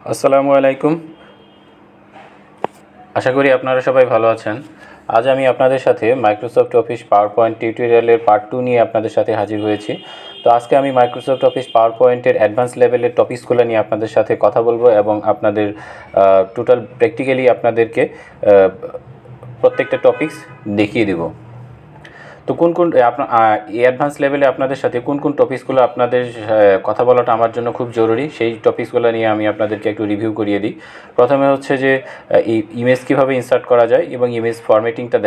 আসসালামু আলাইকুম। আশা করি আপনারা সবাই ভালো আছেন। আজ আমি আপনাদের সাথে মাইক্রোসফট অফিস পাওয়ারপয়েন্ট টিউটোরিয়ালের পার্ট 2 নিয়ে আপনাদের সাথে হাজির হয়েছি। তো আজকে আমি মাইক্রোসফট অফিস পাওয়ারপয়েন্টের অ্যাডভান্স লেভেলের টপিকসগুলো নিয়ে আপনাদের সাথে কথা বলবো এবং আপনাদের টোটাল প্র্যাকটিক্যালি আপনাদেরকে প্রত্যেকটা টপিকস দেখিয়ে দেব। তো কোন অ্যাডভান্স লেভেলে আপনাদের সাথে কোন টপিকসগুলো আপনাদের কথা বলাটা আমার জন্য খুব জরুরি, সেই টপিকসগুলো নিয়ে আমি আপনাদেরকে একটু রিভিউ করিয়ে দিই। প্রথমে হচ্ছে যে ইমেজ কীভাবে ইনসার্ট করা যায় এবং ইমেজ ফরম্যাটিংটা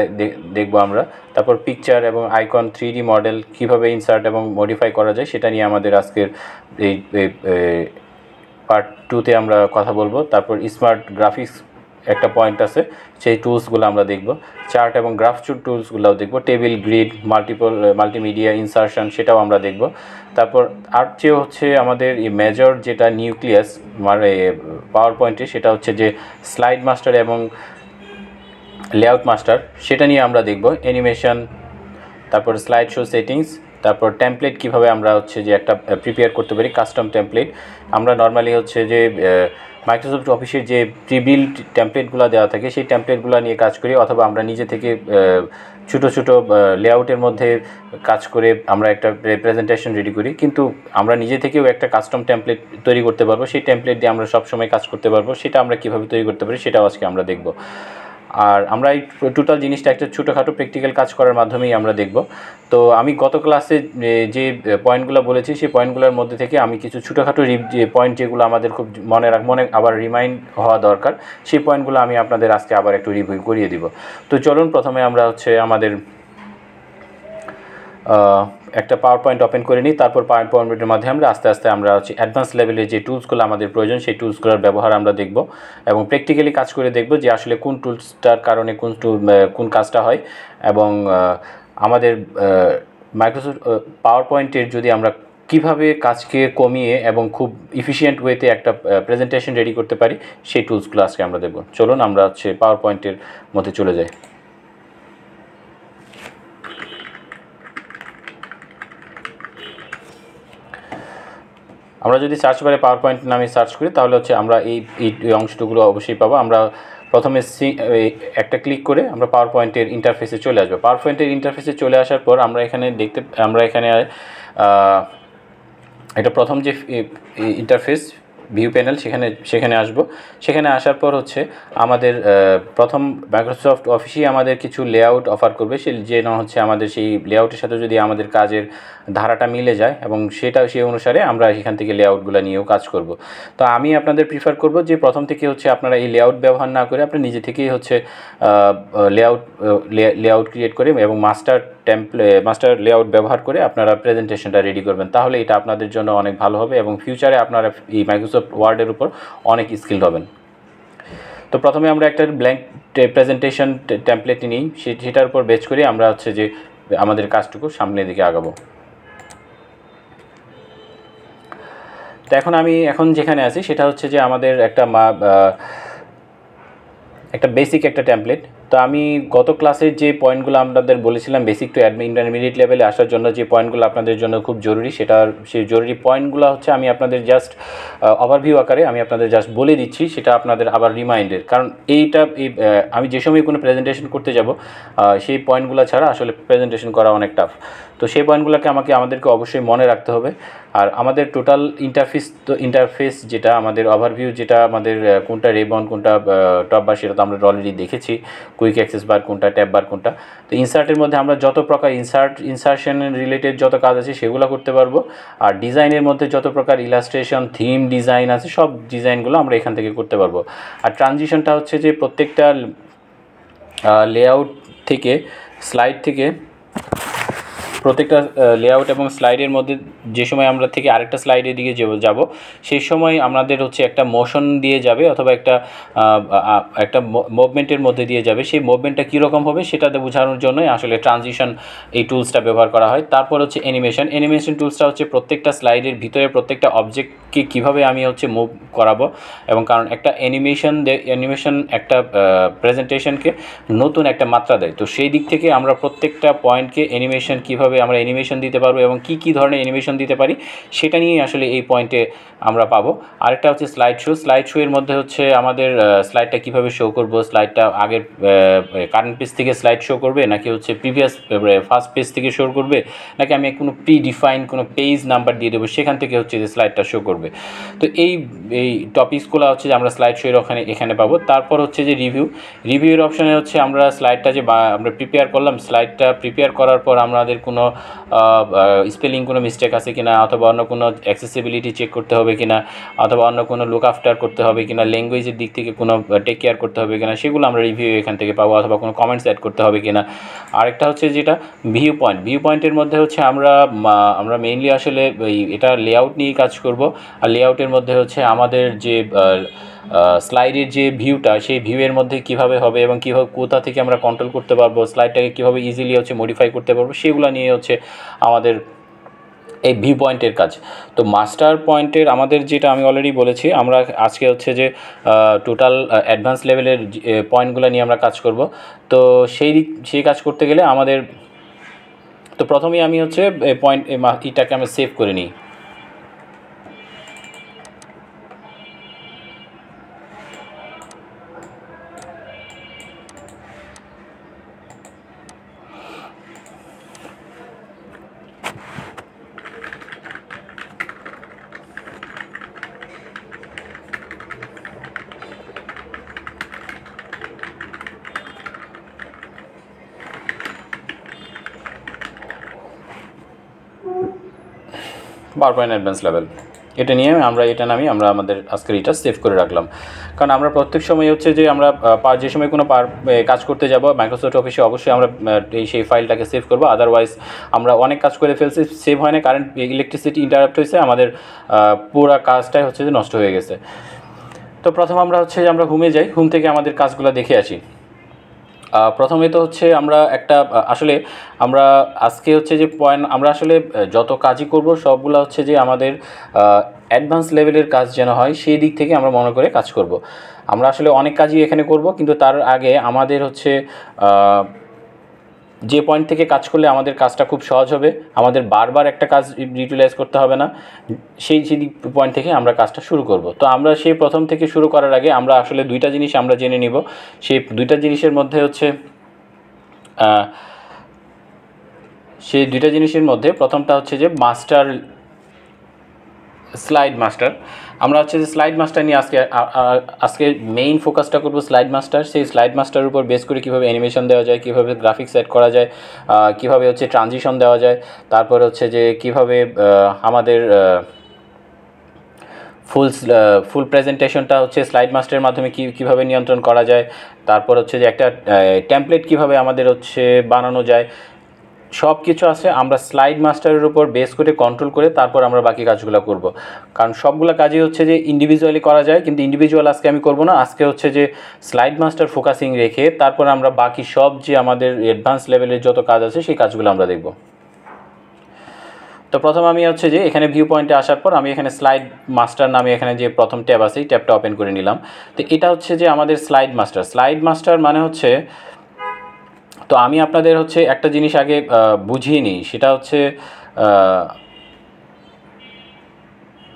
দেখবো আমরা। তারপর পিকচার এবং আইকন 3D মডেল কীভাবে ইনসার্ট এবং মডিফাই করা যায় সেটা নিয়ে আমাদের আজকের এই পার্ট 2তে আমরা কথা বলবো। তারপর স্মার্ট গ্রাফিক্স একটা পয়েন্ট আছে, সেই টুলসগুলো আমরা দেখব। চার্ট এবং গ্রাফ টুলসগুলোও দেখব। টেবিল, গ্রিড, মাল্টিমিডিয়া ইনসারশন সেটাও আমরা দেখব। তারপর আর চেয়ে হচ্ছে আমাদের এই মেজর যেটা নিউক্লিয়াস মানে পাওয়ার পয়েন্টে, সেটা হচ্ছে যে স্লাইড মাস্টার এবং লেআউট মাস্টার, সেটা নিয়ে আমরা দেখব। অ্যানিমেশন, তারপর স্লাইড শো সেটিংস, তারপর টেমপ্লেট কীভাবে আমরা হচ্ছে যে একটা প্রিপেয়ার করতে পারি, কাস্টম টেমপ্লেট। আমরা নর্মালি হচ্ছে যে মাইক্রোসফট অফিসের যে প্রিবিল্ড টেমপ্লেটগুলো দেওয়া থাকে সেই টেমপ্লেটগুলো নিয়ে কাজ করি, অথবা আমরা নিজে থেকে ছোটো ছোটো লেআউটের মধ্যে কাজ করে আমরা একটা প্রেজেন্টেশন রেডি করি। কিন্তু আমরা নিজে থেকেও একটা কাস্টম টেমপ্লেট তৈরি করতে পারবো, সেই টেমপ্লেট দিয়ে আমরা সবসময় কাজ করতে পারবো। সেটা আমরা কীভাবে তৈরি করতে পারি সেটাও আজকে আমরা দেখব। আর আমরা এই টোটাল জিনিসটা একটা ছোটোখাটো প্র্যাকটিক্যাল কাজ করার মাধ্যমেই আমরা দেখব। তো আমি গত ক্লাসে যে পয়েন্টগুলো বলেছি সেই পয়েন্টগুলোর মধ্যে থেকে আমি কিছু ছোটোখাটো যে পয়েন্ট যেগুলো আমাদের খুব মনে আবার রিমাইন্ড হওয়া দরকার, সেই পয়েন্টগুলো আমি আপনাদের আজকে আবার একটু রিভিউ করিয়ে দিব। তো চলুন প্রথমে আমরা হচ্ছে আমাদের একটা পাওয়ার পয়েন্ট ওপেন করে নিই। তারপর পাওয়ার পয়েন্টের মাধ্যমে আমরা আস্তে আস্তে আমরা হচ্ছে অ্যাডভান্স লেভেলের যে টুলসগুলো আমাদের প্রয়োজন সেই টুলসগুলোর ব্যবহার আমরা দেখব এবং প্র্যাকটিক্যালি কাজ করে দেখব যে আসলে কোন টুলসটার কারণে কোন কাজটা হয়। এবং আমাদের মাইক্রোসফট পাওয়ার পয়েন্টের যদি আমরা কীভাবে কাজকে কমিয়ে এবং খুব ইফিশিয়েন্ট ওয়েতে একটা প্রেজেন্টেশন রেডি করতে পারি সেই টুলসগুলো আজকে আমরা দেখব। চলুন আমরা হচ্ছে পাওয়ার পয়েন্টের মধ্যে চলে যাই। আমরা যদি সার্চ বারে পাওয়ার পয়েন্ট নামে সার্চ করি তাহলে হচ্ছে আমরা এই অংশটুকুলো অবশ্যই পাবো। আমরা প্রথমে একটা ক্লিক করে আমরা পাওয়ার পয়েন্টের ইন্টারফেসে চলে আসবো। পাওয়ার পয়েন্টের ইন্টারফেসে চলে আসার পর আমরা এখানে এটা প্রথম যে ইন্টারফেস ভিউ প্যানেল সেখানে আসব। সেখানে আসার পর হচ্ছে আমাদের প্রথম মাইক্রোসফট অফিসই আমাদের কিছু লেআউট অফার করবে, যেন হচ্ছে আমাদের সেই লেআউটের সাথে যদি আমাদের কাজের ধারাটা মিলে যায় এবং সেই অনুসারে আমরা এখান থেকে লেআউটগুলো নিয়েও কাজ করব। তো আমি আপনাদের প্রিফার করব যে প্রথম থেকে হচ্ছে আপনারা এই লেআউট ব্যবহার না করে আপনি নিজে থেকেই হচ্ছে লেআউট ক্রিয়েট করে এবং মাস্টার লেআউট ব্যবহার করে আপনারা প্রেজেন্টেশনটা রেডি করবেন। তাহলে এটা আপনাদের জন্য অনেক ভালো হবে এবং ফিউচারে আপনারা এই মাইক্রোসফট ওয়ার্ডের উপর অনেক স্কিল হবেন। তো প্রথমে আমরা একটা ব্ল্যাঙ্ক প্রেজেন্টেশন টেমপ্লেট নিই, সেটার উপর বেচ করে আমরা হচ্ছে যে আমাদের কাজটুকু সামনের দিকে আগাবো। তো এখন যেখানে আছি সেটা হচ্ছে যে আমাদের একটা বেসিক একটা টেমপ্লেট। তো আমি গত ক্লাসের যে পয়েন্টগুলো আপনাদের বলেছিলাম বেসিক টু ইন্টারমিডিয়েট লেভেলে আসার জন্য যে পয়েন্টগুলো আপনাদের জন্য খুব জরুরি, সেই জরুরি পয়েন্টগুলো হচ্ছে আমি আপনাদের জাস্ট ওভারভিউ আকারে আমি আপনাদের জাস্ট বলে দিচ্ছি, সেটা আপনাদের আবার রিমাইন্ডের। কারণ আমি যে সময় কোনো প্রেজেন্টেশন করতে যাব সেই পয়েন্টগুলো ছাড়া আসলে প্রেজেন্টেশন করা অনেক টাফ। তো সেই পয়েন্টগুলোকে আমাদেরকে অবশ্যই মনে রাখতে হবে। আর আমাদের টোটাল ইন্টারফেস যেটা আমাদের ওভারভিউ, যেটা আমাদের কোনটা রেবন কোনটা টপ বার সেটা তো আমরা অলরেডি দেখেছি, কুইক অ্যাক্সেস বার কোনটা, ট্যাব বার কোনটা। তো ইনসার্টের মধ্যে আমরা যত প্রকার ইনসারশন রিলেটেড যত কাজ আছে সেগুলো করতে পারবো। আর ডিজাইনের মধ্যে যত প্রকার ইলাস্ট্রেশন, থিম ডিজাইন আছে সব ডিজাইনগুলো আমরা এখান থেকে করতে পারবো। আর ট্রানজিশনটা হচ্ছে যে প্রত্যেকটা লেআউট থেকে স্লাইড থেকে প্রত্যেকটা লেআউট এবং স্লাইডের মধ্যে যে সময় আমরা থেকে আরেকটা স্লাইডের দিকে যাব সেই সময় আমাদের হচ্ছে একটা মোশন দিয়ে যাবে অথবা একটা মুভমেন্টের মধ্যে দিয়ে যাবে। সেই মুভমেন্টটা কীরকম হবে সেটাতে বোঝানোর জন্যই আসলে ট্রানজিশন এই টুলসটা ব্যবহার করা হয়। তারপর হচ্ছে অ্যানিমেশন টুলসটা হচ্ছে প্রত্যেকটা স্লাইডের ভিতরে প্রত্যেকটা অবজেক্টকে কীভাবে আমি হচ্ছে মুভ করাবো, এবং কারণ একটা অ্যানিমেশন একটা প্রেজেন্টেশনকে নতুন একটা মাত্রা দেয়। তো সেই দিক থেকে আমরা প্রত্যেকটা পয়েন্টকে অ্যানিমেশন কীভাবে কিভাবে আমরা অ্যানিমেশন দিতে পারবো এবং কি ধরনের অ্যানিমেশন দিতে পারি সেটা নিয়েই আসলে এই পয়েন্টে আমরা পাবো। আরেকটা হচ্ছে স্লাইড শো এর মধ্যে হচ্ছে আমাদের স্লাইডটা কীভাবে শো করবো, স্লাইডটা আগের কারেন্ট পেজ থেকে স্লাইড শো করবে নাকি হচ্ছে প্রিভিয়াস ফার্স্ট পেজ থেকে শো করবে, নাকি আমি কোনো ডিফাইন কোনো পেজ নাম্বার দিয়ে দেবো সেখান থেকে হচ্ছে যে স্লাইডটা শো করবে। তো এই টপিকসগুলো হচ্ছে যে আমরা স্লাইড শো এর এখানে পাবো। তারপর হচ্ছে যে রিভিউয়ের অপশানে হচ্ছে আমরা স্লাইডটা যে আমরা প্রিপেয়ার করলাম, স্লাইডটা প্রিপেয়ার করার পর আমাদের কোনো স্পেলিং কোনো মিস্টেক আছে কিনা, অথবা অন্য কোনো অ্যাক্সেসিবিলিটি চেক করতে হবে কিনা, অথবা অন্য কোনো লুক আফটার করতে হবে কিনা, ল্যাঙ্গুয়েজের দিক থেকে কোনো টেক কেয়ার করতে হবে কিনা, সেগুলো আমরা রিভিউ এখান থেকে পাবো, অথবা কোনো কমেন্টস অ্যাড করতে হবে কিনা। আরেকটা হচ্ছে যেটা ভিউ পয়েন্টের মধ্যে হচ্ছে আমরা মেইনলি আসলে এটা লেআউট নিয়েই কাজ করব। আর লেআউটের মধ্যে হচ্ছে আমাদের যে স্লাইডের যে ভিউটা, সেই ভিউয়ের মধ্যে কিভাবে হবে এবং কীভাবে কোথা থেকে আমরা কন্ট্রোল করতে পারবো, স্লাইডটাকে কীভাবে ইজিলি হচ্ছে মডিফাই করতে পারবো, সেগুলো নিয়ে হচ্ছে আমাদের এই ভিউ পয়েন্টের কাজ। তো মাস্টার পয়েন্টের আমাদের যেটা আমি অলরেডি বলেছি, আমরা আজকে হচ্ছে যে টোটাল অ্যাডভান্স লেভেলের পয়েন্টগুলো নিয়ে আমরা কাজ করব। তো সেই কাজ করতে গেলে আমাদের তো প্রথমেই আমি হচ্ছে এটাকে আমি সেভ করে নিই। PowerPoint অ্যাডভান্স লেভেল এটা নিয়ে আমরা আমাদের আজকের এটা সেভ করে রাখলাম। কারণ আমরা প্রত্যেক সময় হচ্ছে যে আমরা যে সময় কোনো কাজ করতে যাব মাইক্রোসফট অফিসে অবশ্যই আমরা সেই ফাইলটাকে সেভ করব, আদারওয়াইজ আমরা অনেক কাজ করে ফেলছি, সেভ হয় না, কারেন্ট ইলেকট্রিসিটি ইন্টারাপ্ট হয়েছে, আমাদের পুরো কাজটাই হচ্ছে যে নষ্ট হয়ে গেছে। তো প্রথম আমরা হচ্ছে যে আমরা হোমে যাই, হোম থেকে আমাদের কাজগুলো দেখে আসি। প্রথমে তো হচ্ছে আমরা আসলে আমরা আজকে হচ্ছে যে আমরা আসলে যত কাজই করব সবগুলো হচ্ছে যে আমাদের অ্যাডভান্স লেভেলের কাজ যেন হয় সেই দিক থেকে আমরা মনে করে কাজ করব। আমরা আসলে অনেক কাজই এখানে করব, কিন্তু তার আগে আমাদের হচ্ছে যে পয়েন্ট থেকে কাজ করলে আমাদের কাজটা খুব সহজ হবে, আমাদের বারবার একটা কাজ রিউটিলাইজ করতে হবে না, সেই পয়েন্ট থেকে আমরা কাজটা শুরু করব। তো আমরা সেই প্রথম থেকে শুরু করার আগে আমরা আসলে দুইটা জিনিস আমরা জেনে নিব। সেই দুইটা জিনিসের মধ্যে হচ্ছে প্রথমটা হচ্ছে যে স্লাইড মাস্টার। আমরা হচ্ছে যে স্লাইড মাস্টার নিয়ে আজকে মেইন ফোকাসটা করব স্লাইড মাস্টার। সেই স্লাইড মাস্টারের উপর বেস করে কীভাবে অ্যানিমেশন দেওয়া যায়, কীভাবে গ্রাফিক্স সেট করা যায়, কীভাবে হচ্ছে ট্রানজিশন দেওয়া যায়, তারপর হচ্ছে যে কীভাবে আমাদের ফুল প্রেজেন্টেশনটা হচ্ছে স্লাইড মাস্টারের মাধ্যমে কীভাবে নিয়ন্ত্রণ করা যায়, তারপর হচ্ছে যে একটা টেমপ্লেট কীভাবে আমাদের হচ্ছে বানানো যায়, সব কিছু আছে আমরা স্লাইড মাস্টারের উপর বেস করে কন্ট্রোল করে তারপর আমরা বাকি কাজগুলো করব। কারণ সবগুলো কাজই হচ্ছে যে ইন্ডিভিজুয়ালি করা যায়, কিন্তু ইন্ডিভিজুয়াল আজকে আমি করব না। আজকে হচ্ছে যে স্লাইড মাস্টার ফোকাসিং রেখে তারপর আমরা বাকি সব যে আমাদের অ্যাডভান্স লেভেলের যত কাজ আছে সেই কাজগুলো আমরা দেখব। তো প্রথম আমি হচ্ছে যে এখানে ভিউ পয়েন্টে আসার পর আমি এখানে স্লাইড মাস্টার নামে এখানে যে প্রথম ট্যাব আছে এই ট্যাবটা ওপেন করে নিলাম। তো এটা হচ্ছে যে আমাদের স্লাইড মাস্টার মানে হচ্ছে, তো আমি আপনাদের হচ্ছে একটা জিনিস আগে বুঝিয়ে নিই, সেটা হচ্ছে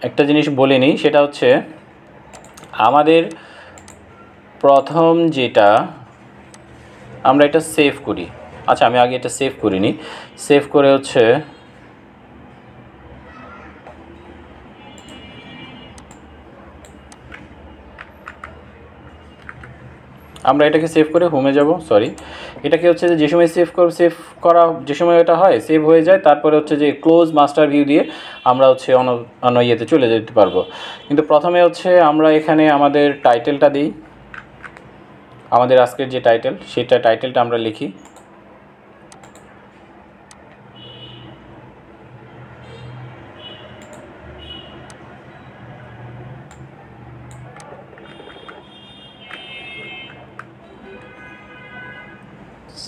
একটা জিনিস বলে নিই, সেটা হচ্ছে আমাদের প্রথম যেটা আমরা এটা সেভ করি। আচ্ছা, আমি আগে এটা সেভ করিনি, সেভ করে হচ্ছে আমরা এটাকে সেভ করে হোমে যাব। এটাকে হচ্ছে যে সময় সেভ করা যে সময় এটা হয় সেভ হয়ে যায়, তারপরে হচ্ছে যে ক্লোজ মাস্টার ভিউ দিয়ে আমরা হচ্ছে অন্য ইয়েতে চলে যেতে পারবো। কিন্তু প্রথমে হচ্ছে আমরা এখানে আমাদের টাইটেলটা দিই, আমাদের আজকের যে টাইটেলটা আমরা লিখি।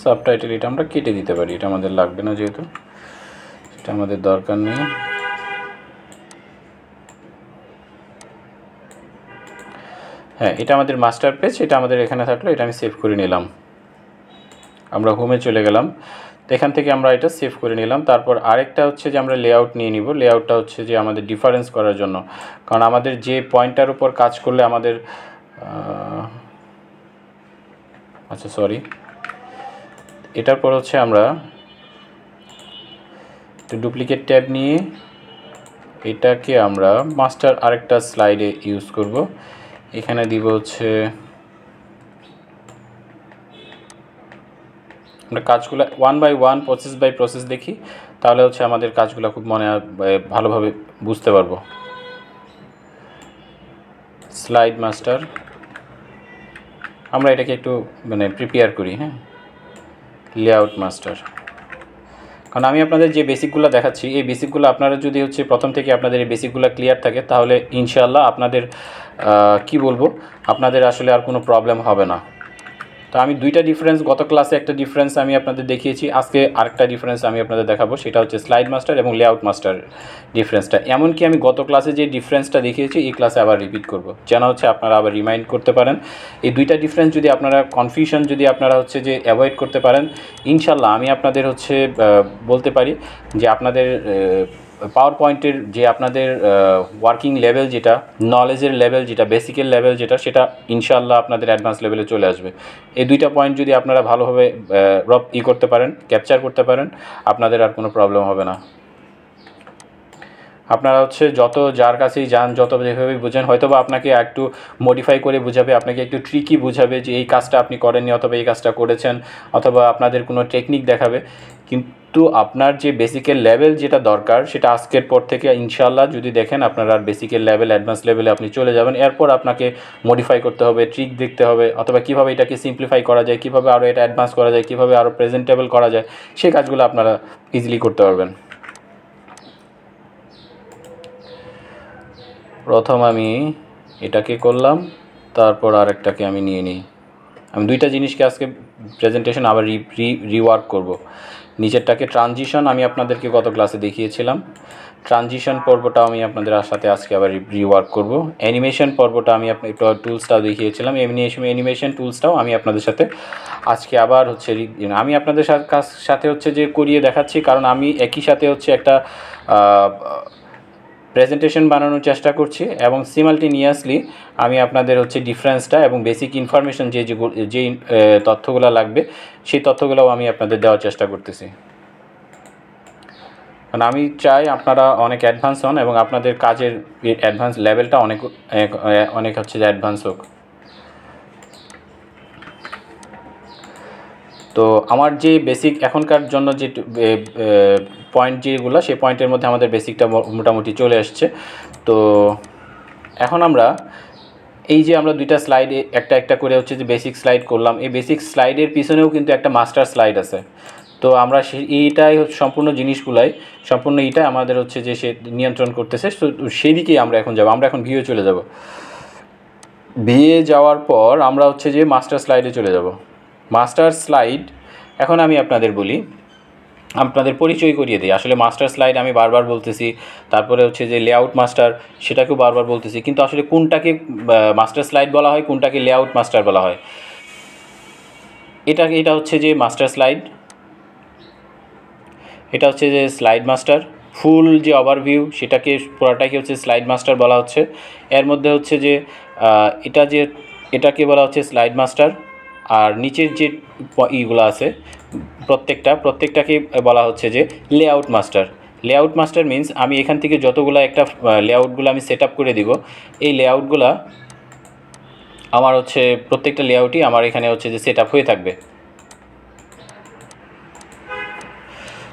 সাবটাইটেল এটা আমরা কেটে দিতে পারি, এটা আমাদের লাগবে না, যেহেতু এটা আমাদের দরকার নেই। হ্যাঁ, এটা আমাদের মাস্টার পেজ, এটা আমাদের এখানে থাকলো, এটা আমি সেভ করে নিলাম। আমরা হোমে চলে গেলাম। তো এখান থেকে আমরা এটা সেভ করে নিলাম। তারপর আরেকটা হচ্ছে যে আমরা লেআউট নিয়ে নিব। লেআউটটা হচ্ছে যে আমাদের ডিফারেন্স করার জন্য, কারণ আমাদের যে পয়েন্টটার উপর কাজ করলে আমাদের আচ্ছা সরি, এটার পর হচ্ছে আমরা ডুপ্লিকেট ট্যাব নিয়ে এটাকে আমরা মাস্টার আরেকটা স্লাইডে ইউজ করব। এখানে দিব হচ্ছে আমরা কাজগুলো 1 বাই 1 প্রসেস বাই প্রসেস দেখি, তাহলে হচ্ছে আমাদের কাজগুলো খুব ভালোভাবে বুঝতে পারবো। স্লাইড মাস্টার, আমরা এটাকে একটু প্রিপেয়ার করি। হ্যাঁ, লেআউট মাস্টার, কারণ আমি আপনাদের যে বেসিকগুলো দেখাচ্ছি এই বেসিকগুলো আপনারা যদি হচ্ছে প্রথম থেকে আপনাদের এই বেসিকগুলো ক্লিয়ার থাকে, তাহলে ইনশাআল্লাহ আপনাদের কি বলবো, আপনাদের আসলে আর কোনো প্রবলেম হবে না। তো আমি দুইটা ডিফারেন্স, গত ক্লাসে একটা ডিফারেন্স আমি আপনাদের দেখিয়েছি, আজকে আরেকটা ডিফারেন্স আমি আপনাদের দেখাবো, সেটা হচ্ছে স্লাইড মাস্টার এবং লেআউট মাস্টার ডিফারেন্সটা। এমনকি আমি গত ক্লাসে যে ডিফারেন্সটা দেখিয়েছি এই ক্লাসে আবার রিপিট করব, যেন হচ্ছে আপনারা আবার রিমাইন্ড করতে পারেন। এই দুইটা ডিফারেন্স যদি আপনারা কনফিউশন যদি আপনারা হচ্ছে যে অ্যাভয়েড করতে পারেন, ইনশাল্লাহ আমি আপনাদের হচ্ছে বলতে পারি যে আপনাদের পাওয়ার পয়েন্টের যে আপনাদের ওয়ার্কিং লেভেল, যেটা নলেজের লেভেল, যেটা বেসিকের লেভেল, যেটা সেটা ইনশাআল্লাহ আপনাদের অ্যাডভান্স লেভেলে চলে আসবে। এই দুইটা পয়েন্ট যদি আপনারা ভালোভাবে করতে পারেন, ক্যাপচার করতে পারেন, আপনাদের আর কোনো প্রবলেম হবে না। আপনারা হচ্ছে যত যার কাছেই যান, যত যেভাবে বুঝেন, হয়তো বা আপনাকে একটু মডিফাই করে বুঝাবে, আপনাকে একটু ট্রিকি বুঝাবে যে এই কাজটা আপনি করেননি অথবা এই কাজটা করেছেন, অথবা আপনাদের কোনো টেকনিক দেখাবে, কিন্তু আপনার যে বেসিকের লেভেল যেটা দরকার সেটা আজকের পর থেকে ইনশাআল্লাহ যদি দেখেন আপনার আর বেসিকের লেভেল, অ্যাডভান্স লেভেলে আপনি চলে যাবেন। এরপর আপনাকে মডিফাই করতে হবে, ট্রিক দেখতে হবে, অথবা কীভাবে এটাকে সিম্পলিফাই করা যায়, কীভাবে আরও এটা অ্যাডভান্স করা যায়, কীভাবে আরও প্রেজেন্টেবল করা যায়, সেই কাজগুলো আপনারা ইজিলি করতে পারবেন। প্রথম আমি এটাকে করলাম, তারপর আরেকটাকে আমি নিয়ে নিই। আমি দুইটা জিনিসকে আজকে প্রেজেন্টেশন আবার রিওয়ার্ক করব। নিচেরটাকে ট্রানজিশন আমি আপনাদেরকে গত ক্লাসে দেখিয়েছিলাম, ট্রানজিশন পর্বটা আমি আপনাদের সাথে আজকে আবার রিওয়ার্ক করব। অ্যানিমেশন পর্বটা আমি টুলসটাও দেখিয়েছিলাম, অ্যানিমেশন টুলসটাও আমি আপনাদের সাথে আজকে আবার হচ্ছে আমি আপনাদের সাথে হচ্ছে যে করিয়ে দেখাচ্ছি, কারণ আমি একই সাথে হচ্ছে একটা প্রেজেন্টেশন বানানোর চেষ্টা করছি এবং সিমালটেনিয়াসলি আমি আপনাদের হচ্ছে ডিফারেন্সটা এবং বেসিক ইনফরমেশন যে তথ্যগুলো লাগবে সেই তথ্যগুলোও আমি আপনাদের দেওয়ার চেষ্টা করতেছি। কারণ আমি চাই আপনারা অনেক অ্যাডভান্স হন এবং আপনাদের কাজের অ্যাডভান্স লেভেলটা অনেক হচ্ছে যে অ্যাডভান্স হোক। তো আমার যে বেসিক এখনকার জন্য যে পয়েন্ট যেগুলো, সেই পয়েন্টের মধ্যে আমাদের বেসিকটা মোটামুটি চলে আসছে। তো এখন আমরা এই যে আমরা দুইটা স্লাইডে একটা করে হচ্ছে যে বেসিক স্লাইড করলাম, এই বেসিক স্লাইডের পিছনেও কিন্তু একটা মাস্টার স্লাইড আছে। তো আমরা এইটাই সম্পূর্ণ জিনিসগুলাই সম্পূর্ণ এইটাই আমাদের হচ্ছে যে সে নিয়ন্ত্রণ করতেছে। তো সেই দিকেই আমরা এখন যাব। আমরা এখন ভিউয়ে চলে যাব। ভিউয়ে যাওয়ার পর আমরা হচ্ছে যে মাস্টার স্লাইডে চলে যাব। মাস্টার স্লাইড, এখন আমি আপনাদের বলি, আপনাদের পরিচয় করিয়ে দিই। আসলে মাস্টার স্লাইড আমি বারবার বলতেছি, তারপরে হচ্ছে যে লেআউট মাস্টার সেটাকেও বারবার বলতেছি, কিন্তু আসলে কোনটাকে মাস্টার স্লাইড বলা হয়, কোনটাকে লেআউট মাস্টার বলা হয়, এটা হচ্ছে যে মাস্টার স্লাইড, এটা হচ্ছে যে স্লাইড মাস্টার। ফুল যে ওভারভিউ সেটাকে পুরোটাকে হচ্ছে স্লাইড মাস্টার বলা হচ্ছে। এর মধ্যে হচ্ছে যে এটাকে বলা হচ্ছে স্লাইড মাস্টার। আর নিচের যে ইগুলো আছে প্রত্যেকটাকে বলা হচ্ছে যে layout master. Layout master means আমি এখান থেকে যতগুলো একটা লেআউটগুলো আমি সেট আপ করে দিব, এই লেআউটগুলো আমার হচ্ছে প্রত্যেকটা লেআউটই আমার এখানে হচ্ছে যে সেট আপ হয়ে থাকবে।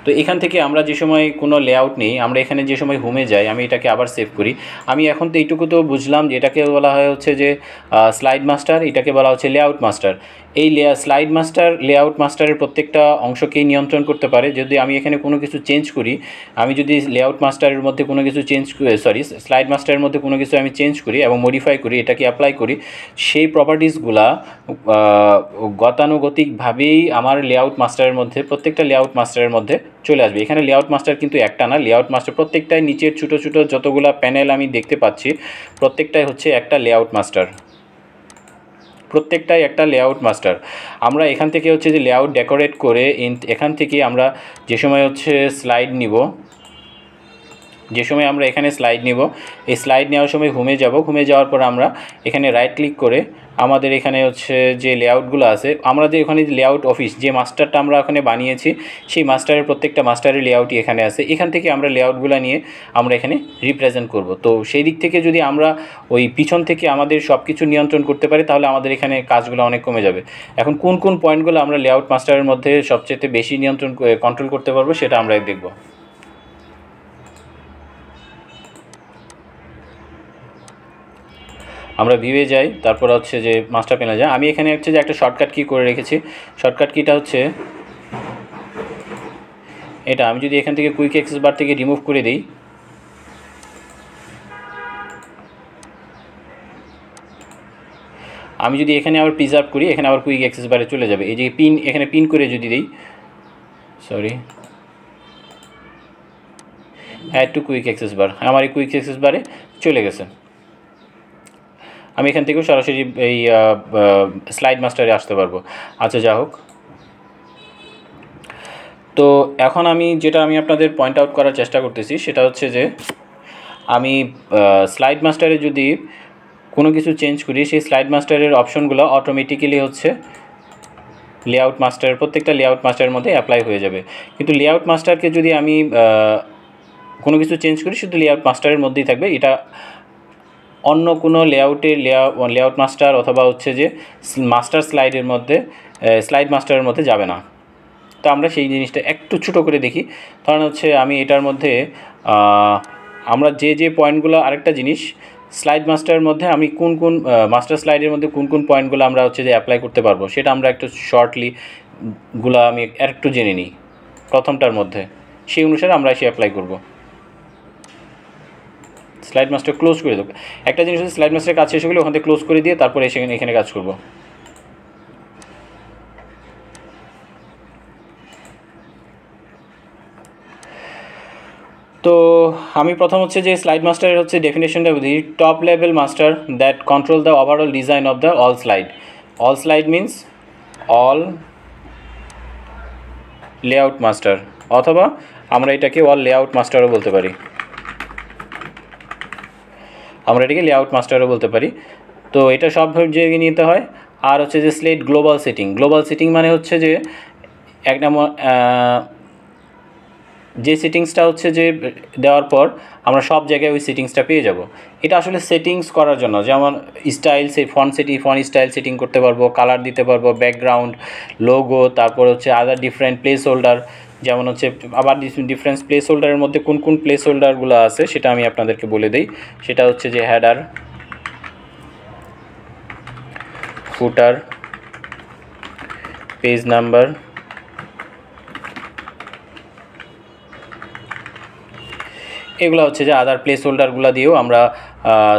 তো এখান থেকে আমরা যে সময় কোনো লেআউট নেই, আমরা এখানে যে সময় হোমে যাই, আমি এটাকে আবার সেভ করি। আমি এখন তো এইটুকু তো বুঝলাম যে এটাকে বলা হয় হচ্ছে যে স্লাইড মাস্টার, এটাকে বলা হচ্ছে লেআউট মাস্টার। এই স্লাইড মাস্টার লেআউট মাস্টারের প্রত্যেকটা অংশকেই নিয়ন্ত্রণ করতে পারে। যদি আমি এখানে কোনো কিছু চেঞ্জ করি, আমি যদি লেআউট মাস্টারের মধ্যে কোনো কিছু স্লাইড মাস্টারের মধ্যে কোনো কিছু আমি চেঞ্জ করি এবং মডিফাই করি, এটাকে অ্যাপ্লাই করি, সেই প্রপার্টিসগুলা গতানুগতিকভাবেই আমার লেআউট মাস্টারের মধ্যে, প্রত্যেকটা লেআউট মাস্টারের মধ্যে চলে আসবে। এখানে লেআউট মাস্টার কিন্তু একটা না, লেআউট মাস্টার প্রত্যেকটাই নিচের ছোটো ছোটো যতগুলো প্যানেল আমি দেখতে পাচ্ছি প্রত্যেকটাই হচ্ছে একটা লেআউট মাস্টার। প্রত্যেকটাই একটা লেআউট মাস্টার। আমরা এখান থেকে হচ্ছে যে লেআউট ডেকোরেট করে এখান থেকে আমরা যে সময় হচ্ছে স্লাইড নিব, যে সময় আমরা এখানে স্লাইড নিব, এই স্লাইড নেওয়ার সময় হোমে যাব, হোমে যাওয়ার পর আমরা এখানে রাইট ক্লিক করে আমাদের এখানে হচ্ছে যে লেআউটগুলো আছে, আমরা যে এখানে লেআউট অফিস যে মাস্টারটা আমরা ওখানে বানিয়েছি সেই মাস্টারের প্রত্যেকটা মাস্টারের লেআউটই এখানে আছে। এখান থেকে আমরা লেআউটগুলো নিয়ে আমরা এখানে রিপ্রেজেন্ট করব। তো সেই দিক থেকে যদি আমরা ওই পিছন থেকে আমাদের সব কিছু নিয়ন্ত্রণ করতে পারি তাহলে আমাদের এখানে কাজগুলো অনেক কমে যাবে। এখন কোন কোন পয়েন্টগুলো আমরা লেআউট মাস্টারের মধ্যে সবচেয়ে বেশি নিয়ন্ত্রণ কন্ট্রোল করতে পারবো সেটা আমরা দেখব। আমরা ভিউয়ে যাই, তারপর হচ্ছে যে মাস্টার প্যানেলে যাই। আমি এখানে হচ্ছে যে একটা শর্টকাট কি করে রেখেছি, শর্টকাট কিটা হচ্ছে এটা। আমি যদি এখান থেকে কুইক অ্যাক্সেস বার থেকে রিমুভ করে দিই, আমি যদি এখানে আবার প্রিজার্ভ করি, এখানে আবার কুইক অ্যাক্সেস বারে চলে যাবে। এই যে পিন, এখানে পিন করে যদি দিই, sorry, add to quick access bar, আমার এই কুইক অ্যাক্সেস বারে চলে গেছে। আমি এখান থেকেও সরাসরি এই স্লাইড মাস্টারে আসতে পারবো। আচ্ছা, যা হোক, তো এখন আমি আপনাদের পয়েন্ট আউট করার চেষ্টা করতেছি সেটা হচ্ছে যে আমি স্লাইড মাস্টারে যদি কোনো কিছু চেঞ্জ করি, সেই স্লাইড মাস্টারের অপশনগুলো অটোমেটিক্যালি হচ্ছে লেআউট মাস্টারের প্রত্যেকটা লেআউট মাস্টারের মধ্যে অ্যাপ্লাই হয়ে যাবে। কিন্তু লেআউট মাস্টারকে যদি আমি কোনো কিছু চেঞ্জ করি শুধু লেআউট মাস্টারের মধ্যেই থাকবে, এটা অন্য কোনো লেআউট মাস্টার অথবা হচ্ছে যে মাস্টার স্লাইডের মধ্যে স্লাইড মাস্টারের মধ্যে যাবে না। তো আমরা সেই জিনিসটা একটু ছোটো করে দেখি। কারণ হচ্ছে আমি এটার মধ্যে আমরা যে পয়েন্টগুলো, আরেকটা জিনিস, স্লাইড মাস্টারের মধ্যে আমি কোন কোন মাস্টার স্লাইডের মধ্যে কোন কোন পয়েন্টগুলো আমরা হচ্ছে যে অ্যাপ্লাই করতে পারবো সেটা আমরা একটু শর্টলি আমি একটু জেনে নিই প্রথমটার মধ্যে, সেই অনুসারে আমরা এসে অ্যাপ্লাই করব। স্লাইড মাস্টার ক্লোজ করে দেবো। একটা জিনিস হচ্ছে স্লাইড মাস্টারের কাজ শেষ হলে ওখান থেকে ক্লোজ করে দিয়ে তারপরে এখানে কাজ করব। তো আমি প্রথম হচ্ছে যে স্লাইড মাস্টারের হচ্ছে ডেফিনেশনটা বুঝি, top level master that control the overall design of the all slide. All slide means all layout master, অথবা আমরা এটাকে অল লেআউট মাস্টারও বলতে পারি, আমরা এটাকে লেআউট মাস্টারও বলতে পারি। তো এটা সব জায়গায় নিতে হয়। আর হচ্ছে যে slide global setting, global setting মানে হচ্ছে যে একটা যে সেটিংসটা হচ্ছে যে দেওয়ার পর আমরা সব জায়গায় ওই সেটিংসটা পেয়ে যাব। এটা আসলে সেটিংস করার জন্য, যেমন স্টাইল ফন্ট স্টাইল সেটিং করতে পারবো, কালার দিতে পারবো, ব্যাকগ্রাউন্ড, লোগো, তারপর হচ্ছে আদার ডিফারেন্ট প্লেস হোল্ডার, যেমন হচ্ছে আবার ডিফারেন্ট প্লেস হোল্ডারের মধ্যে কোন কোন প্লেস হোল্ডারগুলো আছে সেটা আমি আপনাদেরকে বলে দিই। সেটা হচ্ছে যে হেডার, ফুটার, পেজ নাম্বার, এগুলো হচ্ছে যে আদার প্লেস হোল্ডারগুলো দিয়েও আমরা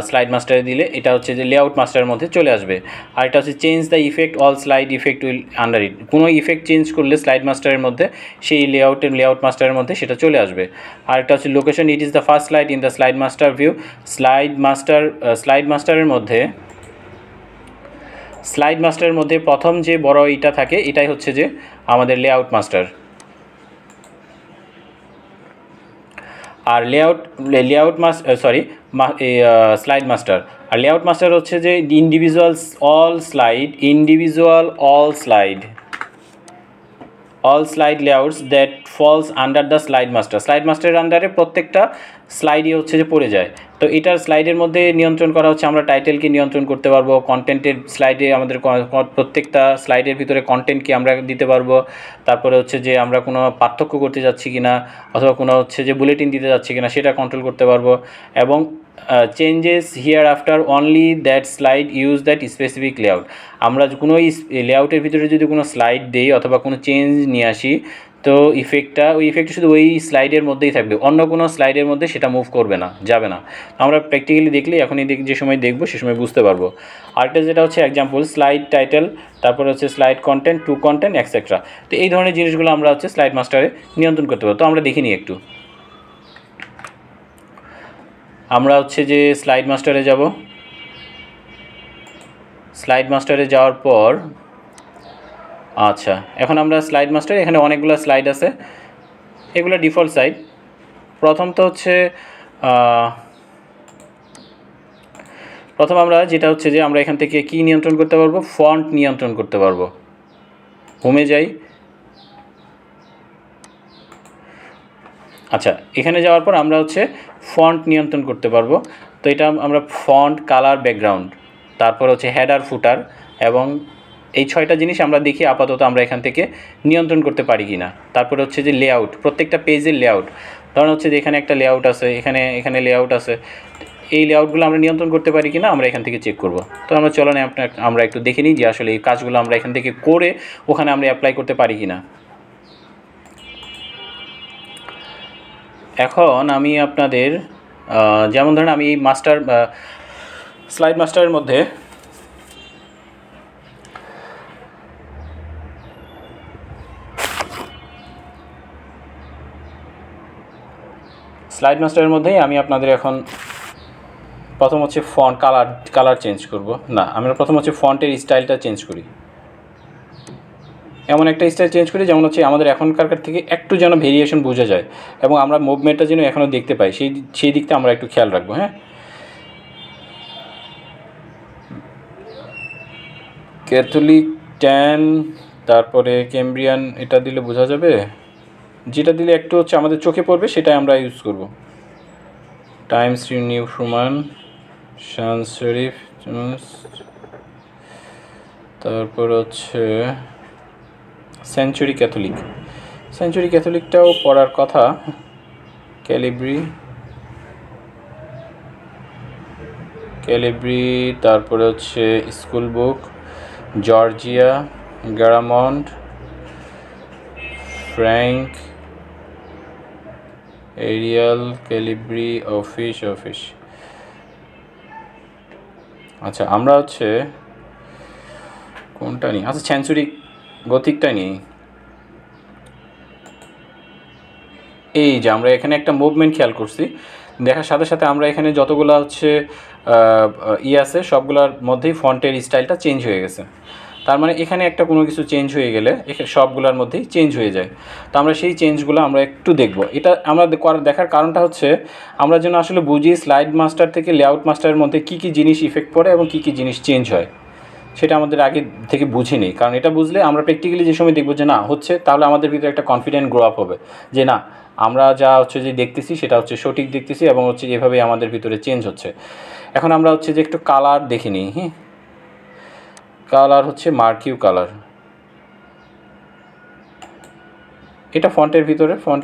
স্লাইড মাস্টারে দিলে এটা হচ্ছে যে লেআউট মাস্টারের মধ্যে চলে আসবে। আর এটা হচ্ছে change the effect, all slide effect will under ইট। কোনো ইফেক্ট চেঞ্জ করলে স্লাইড মাস্টারের মধ্যে সেই লেআউট মাস্টারের মধ্যে সেটা চলে আসবে। আর এটা হচ্ছে location, it is the first slide in the slide master view. Slide মাস্টারের মধ্যে প্রথম যে বড় ইটা থাকে এটাই হচ্ছে যে আমাদের লেআউট মাস্টার। আর স্লাইড মাস্টার আর লেআউট মাস্টার হচ্ছে যে individual slide layouts that false under the slide master. Slide মাস্টারের আন্ডারে প্রত্যেকটা স্লাইডই হচ্ছে যে পড়ে যায়। তো এটার স্লাইডের মধ্যে নিয়ন্ত্রণ করা হচ্ছে, আমরা টাইটেলকে নিয়ন্ত্রণ করতে পারবো, কন্টেন্টের স্লাইডে আমাদের প্রত্যেকটা স্লাইডের ভিতরে কন্টেন্টকে আমরা দিতে পারবো, তারপরে হচ্ছে যে আমরা কোনো পার্থক্য করতে যাচ্ছি কিনা অথবা কোনো হচ্ছে যে বুলেটিন দিতে যাচ্ছি কিনা সেটা কন্ট্রোল করতে পারবো। এবং changes here after only that slide use that specific layout. আমরা কোনো লেআউটের ভিতরে যদি কোনো স্লাইড দিই অথবা কোনো চেঞ্জ নিয়ে আসি তো ওই ইফেক্টটা শুধু ওই স্লাইডের মধ্যেই থাকবে, অন্য কোনো স্লাইডের মধ্যে সেটা মুভ করবে না, যাবে না। আমরা প্র্যাকটিক্যালি দেখলে এখনই যে সময় দেখবো সে সময় বুঝতে পারবো। আরেকটা যেটা হচ্ছে এক্সাম্পল, স্লাইড টাইটেল, তারপর হচ্ছে slide content, two content, etcetera. তো এই ধরনের জিনিসগুলো আমরা হচ্ছে স্লাইড মাস্টারে নিয়ন্ত্রণ করতে পারবো। তো আমরা দেখিনি একটু, আমরা হচ্ছে যে স্লাইড মাস্টারে যাব, স্লাইড মাস্টারে যাওয়ার পর আচ্ছা, এখন আমরা স্লাইড মাস্টার, এখানে অনেকগুলো স্লাইড আছে, এগুলো ডিফল্ট সাইড। প্রথম আমরা যেটা হচ্ছে যে আমরা এখান থেকে কি নিয়ন্ত্রণ করতে পারবো, ফন্ট নিয়ন্ত্রণ করতে পারবো। হোমে যাই। আচ্ছা, এখানে যাওয়ার পর আমরা হচ্ছে ফন্ট নিয়ন্ত্রণ করতে পারবো। তো এটা আমরা ফন্ট, কালার, ব্যাকগ্রাউন্ড, তারপর হচ্ছে হেডার, ফুটার, এবং এই 6টা জিনিস আমরা দেখি আপাতত আমরা এখান থেকে নিয়ন্ত্রণ করতে পারি কি না। তারপরে হচ্ছে যে লেআউট, প্রত্যেকটা পেজের লেআউট, ধরুন হচ্ছে যে এখানে একটা লেআউট আছে, এখানে লেআউট আছে, এই লেআউটগুলো আমরা নিয়ন্ত্রণ করতে পারি কি না আমরা এখান থেকে চেক করব। তো আমরা চলেন আমরা একটু দেখে নিই যে আসলে এই কাজগুলো আমরা এখান থেকে করে ওখানে আমরা অ্যাপ্লাই করতে পারি কি না। এখন আমি আপনাদের যেমন ধরেন আমি এই স্লাইড মাস্টারের মধ্যে মধ্যেই আমি আপনাদের এখন প্রথম হচ্ছে ফন্ট কালার চেঞ্জ করব। না, আমরা প্রথম হচ্ছে ফন্টের স্টাইলটা চেঞ্জ করি, এমন একটা স্টাইল চেঞ্জ করি যেমন হচ্ছে আমাদের এখনকার থেকে একটু যেন ভেরিয়েশন বোঝা যায় এবং আমরা মুভমেন্টটা যেন এখনও দেখতে পাই, সেই দিকটা আমরা একটু খেয়াল রাখবো। হ্যাঁ, ক্যাথলিক 10, তারপরে ক্যামব্রিয়ান, এটা দিলে বোঝা যাবে, যেটা দিলে একটু হচ্ছে আমাদের চোখে পড়বে সেটাই আমরা ইউজ করব। Times New Roman, sans serif, তারপর হচ্ছে সেঞ্চুরি ক্যাথলিকটাও পড়ার কথা। ক্যালিব্রি, তারপরে হচ্ছে school book, Georgia, Garamond, Frank, Arial, Calibri, Office. আচ্ছা, আমরা হচ্ছে কোনটা নিই? আচ্ছা, সেঞ্চুরি গথিকটা নিই। এই যে আমরা এখানে একটা মুভমেন্ট খেয়াল করছি, দেখার সাথে সাথে আমরা এখানে যতগুলো হচ্ছে আছে সবগুলোর মধ্যেই ফন্টের স্টাইলটা চেঞ্জ হয়ে গেছে। তার মানে এখানে একটা কোনো কিছু চেঞ্জ হয়ে গেলে এখানে সবগুলোর মধ্যেই চেঞ্জ হয়ে যায়। তো আমরা সেই চেঞ্জগুলো আমরা একটু দেখব। এটা আমরা দেখার কারণটা হচ্ছে আমরা যেন আসলে বুঝি স্লাইড মাস্টার থেকে লেআউট মাস্টারের মধ্যে কী কী জিনিস ইফেক্ট পড়ে এবং কী কী জিনিস চেঞ্জ হয়, সেটা আমাদের আগে থেকে বুঝে নিই। কারণ এটা বুঝলে আমরা প্র্যাকটিক্যালি যে সময় দেখব যে না হচ্ছে, তাহলে আমাদের ভিতরে একটা কনফিডেন্ট গ্রো আপ হবে যে না, আমরা যা হচ্ছে যে দেখতেছি সেটা হচ্ছে সঠিক দেখতেছি এবং হচ্ছে এভাবেই আমাদের ভিতরে চেঞ্জ হচ্ছে। এখন আমরা হচ্ছে যে একটু কালার দেখে নিই। হ্যাঁ, কালার হচ্ছে মার্কিউ কালার, এটা ফন্টের ভিতরে ফন্ট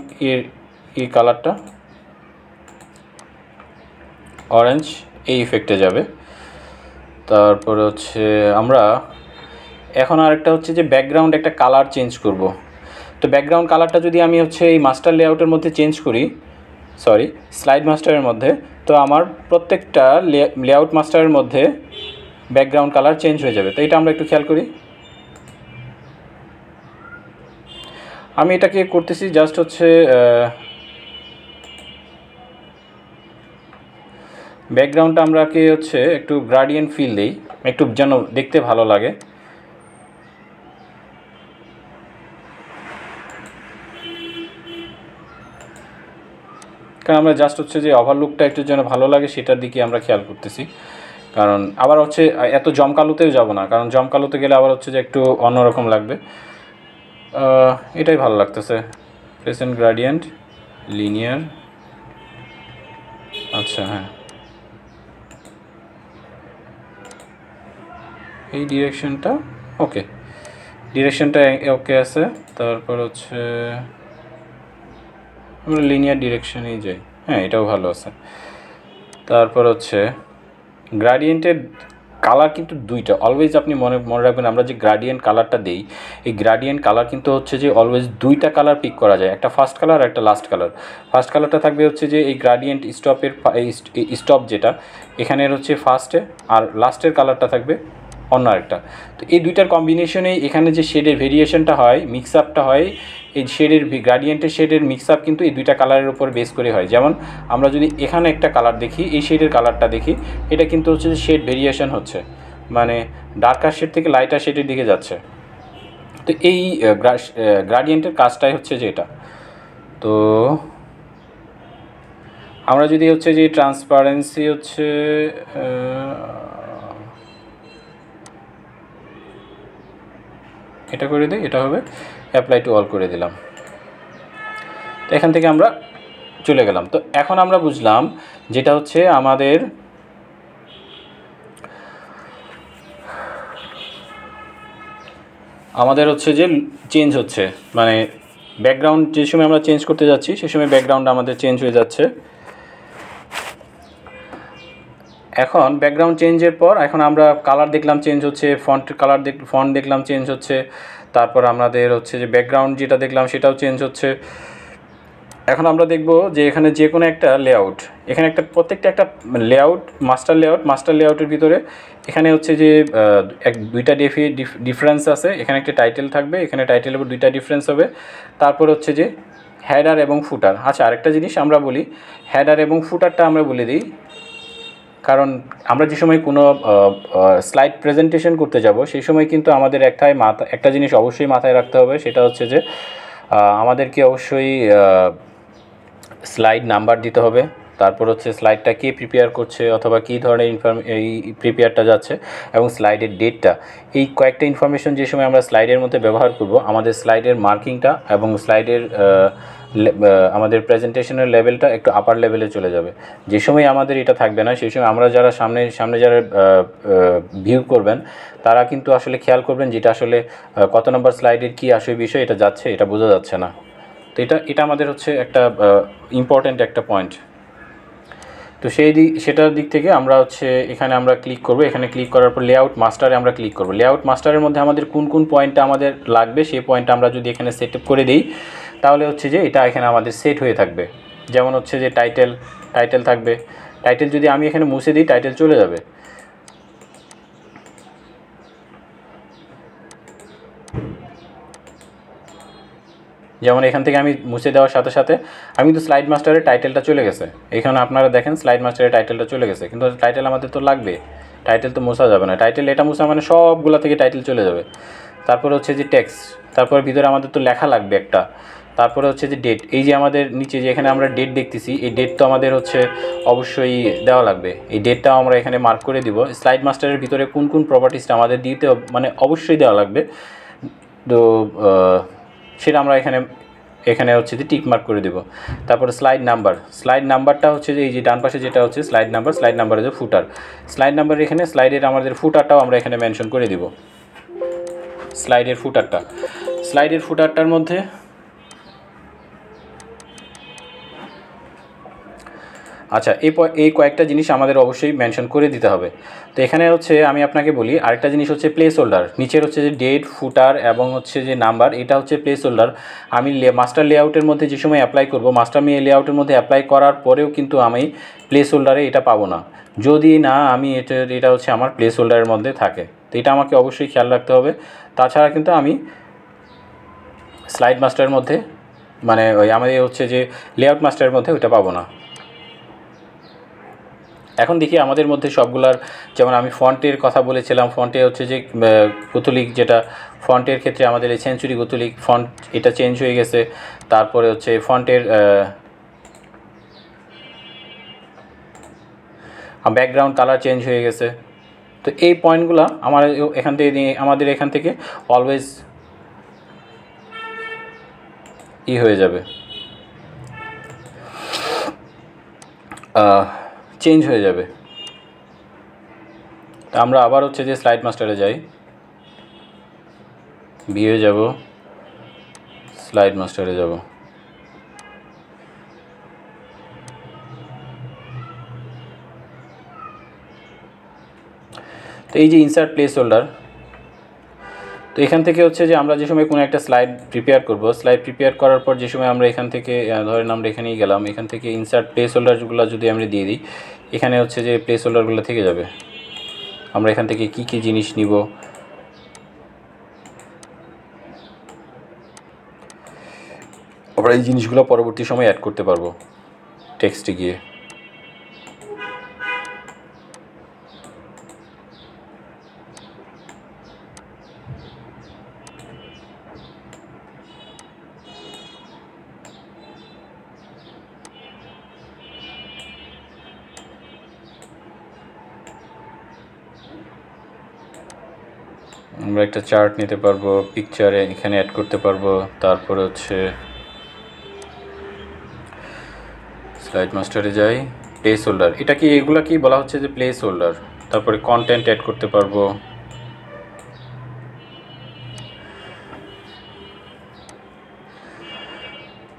এই কালারটা অরেঞ্জ, এই ইফেক্টে যাবে। তারপরে হচ্ছে আমরা এখন আরেকটা হচ্ছে যে ব্যাকগ্রাউন্ড একটা কালার চেঞ্জ করব। তো ব্যাকগ্রাউন্ড কালারটা যদি আমি হচ্ছে এই মাস্টার লেআউটের মধ্যে চেঞ্জ করি, স্লাইড মাস্টারের মধ্যে, তো আমার প্রত্যেকটা লেআউট মাস্টারের মধ্যে ব্যাকগ্রাউন্ড কালার চেঞ্জ হয়ে যাবে। তো এটা আমরা একটু খেয়াল করি। আমি এটাকে করতেছি জাস্ট হচ্ছে ব্যাকগ্রাউন্ডটা আমরাকে হচ্ছে একটু গ্রাডিয়েন্ট ফিল দেই, একটু যেন দেখতে ভালো লাগে। কারণ আমরা জাস্ট হচ্ছে যে ওভারলুকটা একটু যেন ভালো লাগে সেটার দিকে আমরা খেয়াল করতেছি। কারণ আবার হচ্ছে এত জমকালোতেও যাব না, কারণ জমকালোতে গেলে আবার হচ্ছে যে একটু অন্যরকম লাগবে। এটাই ভালো লাগতেছে। Present gradient, linear. আচ্ছা, হ্যাঁ, এই ডিরেকশনটা ওকে, ওকে আছে। তারপর হচ্ছে আমরা লিনিয়ার ডিরেকশনেই যাই। হ্যাঁ, এটাও ভালো আছে। তারপর হচ্ছে গ্রাডিয়েন্টের কালার কিন্তু দুইটা, অলওয়েজ আপনি মনে রাখবেন আমরা যে গ্রাডিয়েন্ট কালারটা দেই, এই গ্রাডিয়েন্ট কালার কিন্তু হচ্ছে যে অলওয়েজ দুইটা কালার পিক করা যায়, একটা ফার্স্ট কালার আর একটা লাস্ট কালার। ফার্স্ট কালারটা থাকবে হচ্ছে যে এই গ্রাডিয়েন্ট স্টপ যেটা এখানের হচ্ছে ফার্স্টে, আর লাস্টের কালারটা থাকবে অন্য আরেকটা। তো এই দুইটার কম্বিনেশনেই এখানে যে শেডের ভেরিয়েশনটা হয়, মিক্স আপটা হয়, এই শেডের গ্রাডিয়েন্টের শেডের মিক্স আপ কিন্তু এই দুইটা কালারের উপর বেস করে হয়। যেমন আমরা যদি এখানে একটা কালার দেখি, এই শেডের কালারটা দেখি, এটা কিন্তু হচ্ছে যে শেড ভেরিয়েশন হচ্ছে, মানে ডার্কার শেড থেকে লাইটার শেডের দিকে যাচ্ছে। তো এই গ্রাডিয়েন্টের কাজটাই হচ্ছে যে এটা। তো আমরা যদি হচ্ছে যে ট্রান্সপারেন্সি হচ্ছে এটা করে দিই, এটা হবে অ্যাপ্লাই টু অল করে দিলাম। তো এখান থেকে আমরা চলে গেলাম। তো এখন আমরা বুঝলাম যেটা হচ্ছে আমাদের হচ্ছে যে চেঞ্জ হচ্ছে, মানে ব্যাকগ্রাউন্ড যে সময় আমরা চেঞ্জ করতে যাচ্ছি সে সময় ব্যাকগ্রাউন্ড আমাদের চেঞ্জ হয়ে যাচ্ছে। এখন ব্যাকগ্রাউন্ড চেঞ্জের পর এখন আমরা কালার দেখলাম চেঞ্জ হচ্ছে, ফন্ট দেখলাম চেঞ্জ হচ্ছে, তারপর আমাদের হচ্ছে যে ব্যাকগ্রাউন্ড যেটা দেখলাম সেটাও চেঞ্জ হচ্ছে। এখন আমরা দেখব যে এখানে যে কোনো একটা লেআউট, এখানে প্রত্যেকটা একটা লেআউট, মাস্টার লেআউটের ভিতরে এখানে হচ্ছে যে দুইটা ডিফারেন্স আছে। এখানে একটা টাইটেল থাকবে, এখানে টাইটেলের উপর দুইটা ডিফারেন্স হবে। তারপর হচ্ছে যে হেডার এবং ফুটার। আচ্ছা, আরেকটা জিনিস আমরা বলি, হেডার এবং ফুটারটা আমরা বলে দিই, কারণ আমরা যে সময় কোনো স্লাইড প্রেজেন্টেশন করতে যাব সেই সময় কিন্তু আমাদের একটা জিনিস অবশ্যই মাথায় রাখতে হবে, সেটা হচ্ছে যে আমাদেরকে অবশ্যই স্লাইড নাম্বার দিতে হবে। তারপর হচ্ছে স্লাইডটা কে প্রিপেয়ার করছে অথবা কী ধরনের এই প্রিপেয়ারটা যাচ্ছে, এবং স্লাইডের ডেটটা। এই কয়েকটা ইনফরমেশন যে সময় আমরা স্লাইডের মধ্যে ব্যবহার করব, আমাদের স্লাইডের মার্কিংটা এবং স্লাইডের আমাদের প্রেজেন্টেশনের লেভেলটা একটু আপার লেভেলে চলে যাবে। যে সময় আমাদের এটা থাকবে না সেই সময় আমরা যারা সামনে যারা ভিউ করবেন তারা কিন্তু আসলে খেয়াল করবেন যেটা আসলে কত নম্বর স্লাইডের কী আসলে বিষয় এটা যাচ্ছে, এটা বোঝা যাচ্ছে না। তো এটা আমাদের হচ্ছে একটা ইম্পর্ট্যান্ট একটা পয়েন্ট। তো সেটার দিক থেকে আমরা হচ্ছে এখানে আমরা ক্লিক করব। এখানে ক্লিক করার পর লেআউট মাস্টারে আমরা ক্লিক করব। লেআউট মাস্টারের মধ্যে আমাদের কোন পয়েন্টটা আমাদের লাগবে সেই পয়েন্টটা আমরা যদি এখানে সেট আপ করে দিই তাহলে হচ্ছে যে এটা এখানে আমাদের সেট হয়ে থাকবে। যেমন হচ্ছে যে টাইটেল থাকবে, টাইটেল যদি আমি এখানে মুছে দিই টাইটেল চলে যাবে। যেমন এখান থেকে আমি মুছে দেওয়ার সাথে সাথে আমি কিন্তু স্লাইড মাস্টারের টাইটেলটা চলে গেছে। এখানে আপনারা দেখেন স্লাইড মাস্টারের টাইটেলটা চলে গেছে, কিন্তু টাইটেল আমাদের তো লাগবে, টাইটেল তো মোছা যাবে না। টাইটেল এটা মোছা মানে সবগুলো থেকে টাইটেল চলে যাবে। তারপরে হচ্ছে যে টেক্সট, তারপরে ভিতরে আমাদের তো লেখা লাগবে একটা। তারপরে হচ্ছে যে ডেট, এই যে আমাদের নিচে যে এখানে আমরা ডেট দেখতেছি এই ডেট তো আমাদের হচ্ছে অবশ্যই দেওয়া লাগবে। এই ডেটটাও আমরা এখানে মার্ক করে দিব। স্লাইড মাস্টারের ভিতরে কোন প্রপার্টিসটা আমাদের দিতে মানে অবশ্যই দেওয়া লাগবে, তো সেটা আমরা এখানে হচ্ছে যে টিক মার্ক করে দেব। তারপরে স্লাইড নাম্বারটা হচ্ছে যে এই যে ডান পাশে যেটা হচ্ছে স্লাইড নাম্বার হচ্ছে ফুটার। স্লাইড নাম্বার এখানে স্লাইডের আমাদের ফুটারটাও আমরা এখানে মেনশন করে দিব। স্লাইডের ফুটারটার মধ্যে আচ্ছা এই কয়েকটা জিনিস আমাদের অবশ্যই মেনশন করে দিতে হবে। তো এখানে হচ্ছে আমি আপনাকে বলি আরেকটা জিনিস হচ্ছে প্লেস হোল্ডার। নিচের হচ্ছে যে ডেট, ফুটার এবং হচ্ছে যে নাম্বার, এটা হচ্ছে প্লেস হোল্ডার। আমি মাস্টার লেআউটের মধ্যে যে সময় অ্যাপ্লাই করব, মাস্টার লেআউটের মধ্যে অ্যাপ্লাই করার পরেও কিন্তু আমি প্লেস হোল্ডারে এটা পাবো না, যদি না আমি এটা হচ্ছে আমার প্লেস হোল্ডারের মধ্যে থাকে। তো এটা আমাকে অবশ্যই খেয়াল রাখতে হবে। তাছাড়া কিন্তু আমি স্লাইড মাস্টারের মধ্যে মানে আমাদের হচ্ছে যে লেআউট মাস্টারের মধ্যে ওইটা পাবো না। এখন দেখি আমাদের মধ্যে সবগুলার, যেমন আমি ফন্টের কথা বলেছিলাম, ফন্টে হচ্ছে যে গুথলিক, যেটা ফন্টের ক্ষেত্রে আমাদের এই সেঞ্চুরি গুথলিক ফন্ট এটা চেঞ্জ হয়ে গেছে। তারপরে হচ্ছে ফন্টের ব্যাকগ্রাউন্ড কালার চেঞ্জ হয়ে গেছে। তো এই পয়েন্টগুলো আমাদের এখান থেকে অলওয়েজ হয়ে যাবে, চেঞ্জ হয়ে যাবে। তো আমরা আবার হচ্ছে যে স্লাইড মাস্টারে যাই, ভিউয়ে যাব, স্লাইড মাস্টারে যাব। তো এই যে ইনসার্ট প্লেস হোল্ডার, তো এখান থেকে হচ্ছে যে আমরা যে সময় কোনো একটা স্লাইড প্রিপেয়ার করব, স্লাইড প্রিপেয়ার করার পর যে সময় আমরা এখান থেকে ধরেন আমরা এখানেই গেলাম, এখান থেকে ইনসার্ট প্লেস হোল্ডারগুলো যদি আমরা দিয়ে দিই, এখানে হচ্ছে যে প্লেস হোল্ডারগুলো থেকে যাবে। আমরা এখান থেকে কি জিনিস নিব, আমরা এই জিনিসগুলো পরবর্তী সময় অ্যাড করতে পারবো টেক্সটে গিয়ে। আমরা একটা চার্ট নিতে পারবো, পিকচারে এখানে অ্যাড করতে পারবো। তারপরে হচ্ছে স্লাইড মাস্টারে যাই, প্লেস হোল্ডার, এটা কি এগুলা কি বলা হচ্ছে যে প্লেস হোল্ডার। তারপরে কন্টেন্ট অ্যাড করতে পারবো।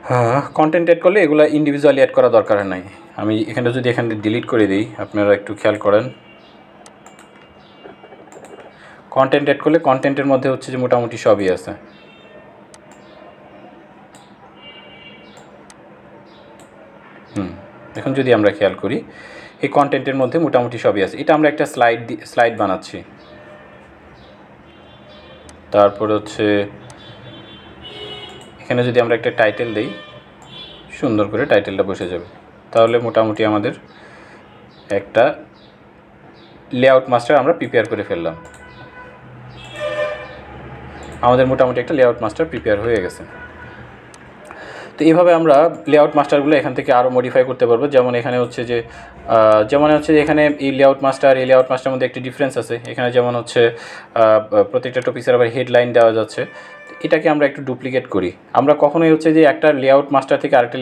হ্যাঁ, কন্টেন্ট অ্যাড করলে এগুলো ইন্ডিভিজুয়ালি অ্যাড করা দরকার নাই। আমি এখানে যদি এখানে ডিলিট করে দিই, আপনারা একটু খেয়াল করেন, কন্টেন্ট অ্যাড করলে কন্টেন্টের মধ্যে হচ্ছে যে মোটামুটি সবই আছে। এখন যদি আমরা খেয়াল করি, এই কন্টেন্টের মধ্যে মোটামুটি সবই আছে। এটা আমরা একটা স্লাইড বানাচ্ছি। তারপর হচ্ছে এখানে যদি আমরা একটা টাইটেল দিই, সুন্দর করে টাইটেলটা বসে যাবে। তাহলে মোটামুটি আমাদের একটা লেআউট মাস্টার আমরা প্রিপেয়ার করে ফেললাম। আমাদের মোটামুটি একটা লেআউট মাস্টার প্রিপেয়ার হয়ে গেছে। তো এইভাবে আমরা লেআউট মাস্টারগুলো এখান থেকে আরও মডিফাই করতে পারবো। যেমন এখানে হচ্ছে যে এখানে এই লেআউট মাস্টার মধ্যে একটি ডিফারেন্স আছে। এখানে যেমন হচ্ছে প্রত্যেকটা টপিকের আবার হেডলাইন দেওয়া যাচ্ছে। এটাকে আমরা একটু ডুপ্লিকেট করি। আমরা কখনোই হচ্ছে যে একটা লেআউট মাস্টার থেকে আরেকটা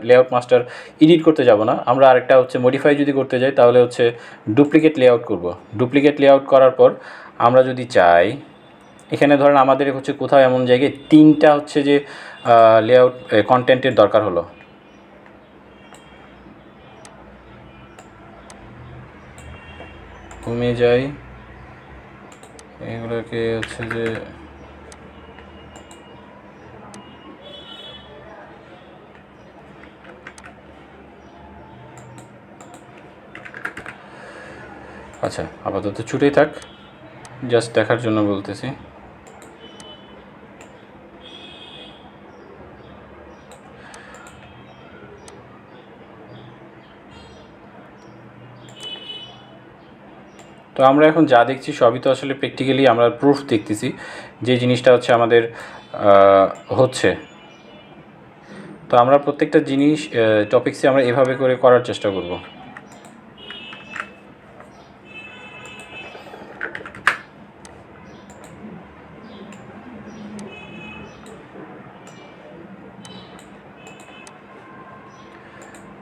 লেআউট মাস্টার এডিট করতে যাব না। আমরা আরেকটা হচ্ছে মডিফাই যদি করতে যাই, তাহলে হচ্ছে ডুপ্লিকেট লেআউট করব। ডুপ্লিকেট লেআউট করার পর আমরা যদি চাই, এখানে ধরেন আমাদের হচ্ছে কোথাও এমন জায়গায় 3টা হচ্ছে যে লেআউট কন্টেন্টের দরকার হলো। ঘুমে যাই, এগুলোকে হচ্ছে যে আচ্ছা, আপাতত ছুটেই থাক, জাস্ট দেখার জন্য বলতেছি। তো আমরা এখন যা দেখছি সবই তো আসলে প্র্যাকটিক্যালি আমরা প্রুফ দেখতেছি যে জিনিসটা হচ্ছে আমাদের হচ্ছে। তো আমরা প্রত্যেকটা জিনিস টপিক্সে আমরা এভাবে করে করার চেষ্টা করব।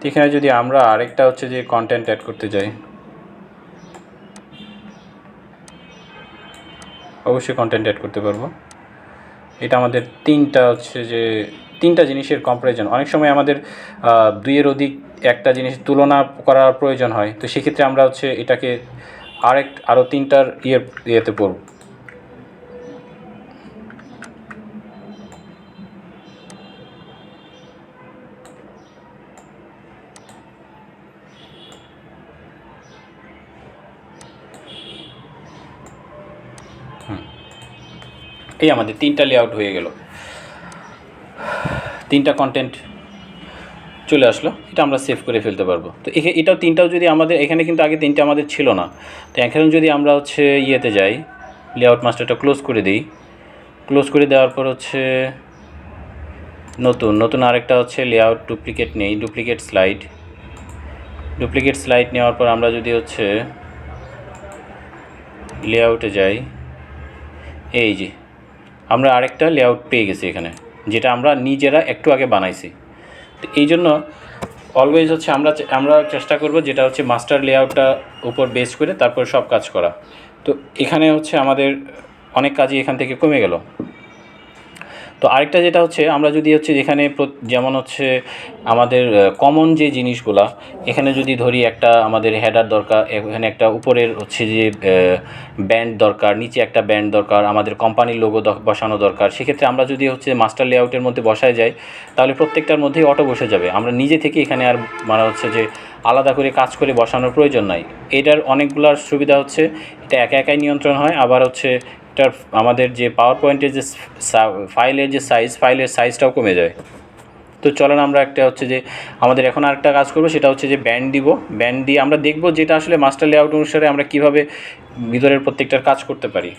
এখানে যদি আমরা আরেকটা হচ্ছে যে কন্টেন্ট অ্যাড করতে যাই, অবশ্যই কন্টেন্ট অ্যাড করতে পারবো। এটা আমাদের তিনটা জিনিসের কম্পারিজন। অনেক সময় আমাদের দুইয়ের অধিক একটা জিনিস তুলনা করার প্রয়োজন হয়। তো সেক্ষেত্রে আমরা হচ্ছে এটাকে আরও 3টার ইয়েতে পড়ব। এই আমাদের 3টা লেআউট হয়ে গেল, 3টা কন্টেন্ট চলে আসলো। এটা আমরা সেভ করে ফেলতে পারবো। তো তিনটাও যদি আমাদের এখানে কিন্তু আগে 3টা আমাদের ছিল না। তো এখন যদি আমরা হচ্ছে ইয়েতে যাই, লেআউট মাস্টারটা ক্লোজ করে দিই, ক্লোজ করে দেওয়ার পর হচ্ছে নতুন আরেকটা হচ্ছে লেআউট ডুপ্লিকেট নেই, ডুপ্লিকেট স্লাইড নেওয়ার পর আমরা যদি হচ্ছে লেআউটে যাই, এই যে আমরা আরেকটা লেআউট পেয়ে গেছি এখানে, যেটা আমরা নিজেরা একটু আগে বানাইছি। তো এই জন্য অলওয়েজ হচ্ছে আমরা চেষ্টা করব যেটা হচ্ছে মাস্টার লেআউটটা উপর বেস করে তারপর সব কাজ করা। তো এখানে হচ্ছে আমাদের অনেক কাজই এখান থেকে কমে গেল। তো আরেকটা যেটা হচ্ছে আমরা যদি হচ্ছে যেখানে যেমন হচ্ছে আমাদের কমন যে জিনিসগুলা, এখানে যদি ধরি একটা আমাদের হেডার দরকার, এখানে একটা উপরের হচ্ছে যে ব্যান্ড দরকার, নিচে একটা ব্যান্ড দরকার, আমাদের কোম্পানির লোগো বসানো দরকার। সেক্ষেত্রে আমরা যদি হচ্ছে মাস্টার লেআউটের মধ্যে বসায় যাই, তাহলে প্রত্যেকটার মধ্যেই অটো বসে যাবে। আমরা নিজে থেকে এখানে আর মানে হচ্ছে যে আলাদা করে কাজ করে বসানোর প্রয়োজন নাই। এটার অনেকগুলোর সুবিধা হচ্ছে এটা একাই নিয়ন্ত্রণ হয়। আবার হচ্ছে এটার আমাদের যে পাওয়ার পয়েন্টের যে ফাইলের সাইজটাও কমে যায়। তো চলেন আমরা একটা হচ্ছে যে আমাদের এখন আরেকটা কাজ করবো, সেটা হচ্ছে যে ব্যান্ড দিয়ে আমরা দেখব যেটা আসলে মাস্টার লেআউট অনুসারে আমরা কিভাবে ভিতরের প্রত্যেকটার কাজ করতে পারি।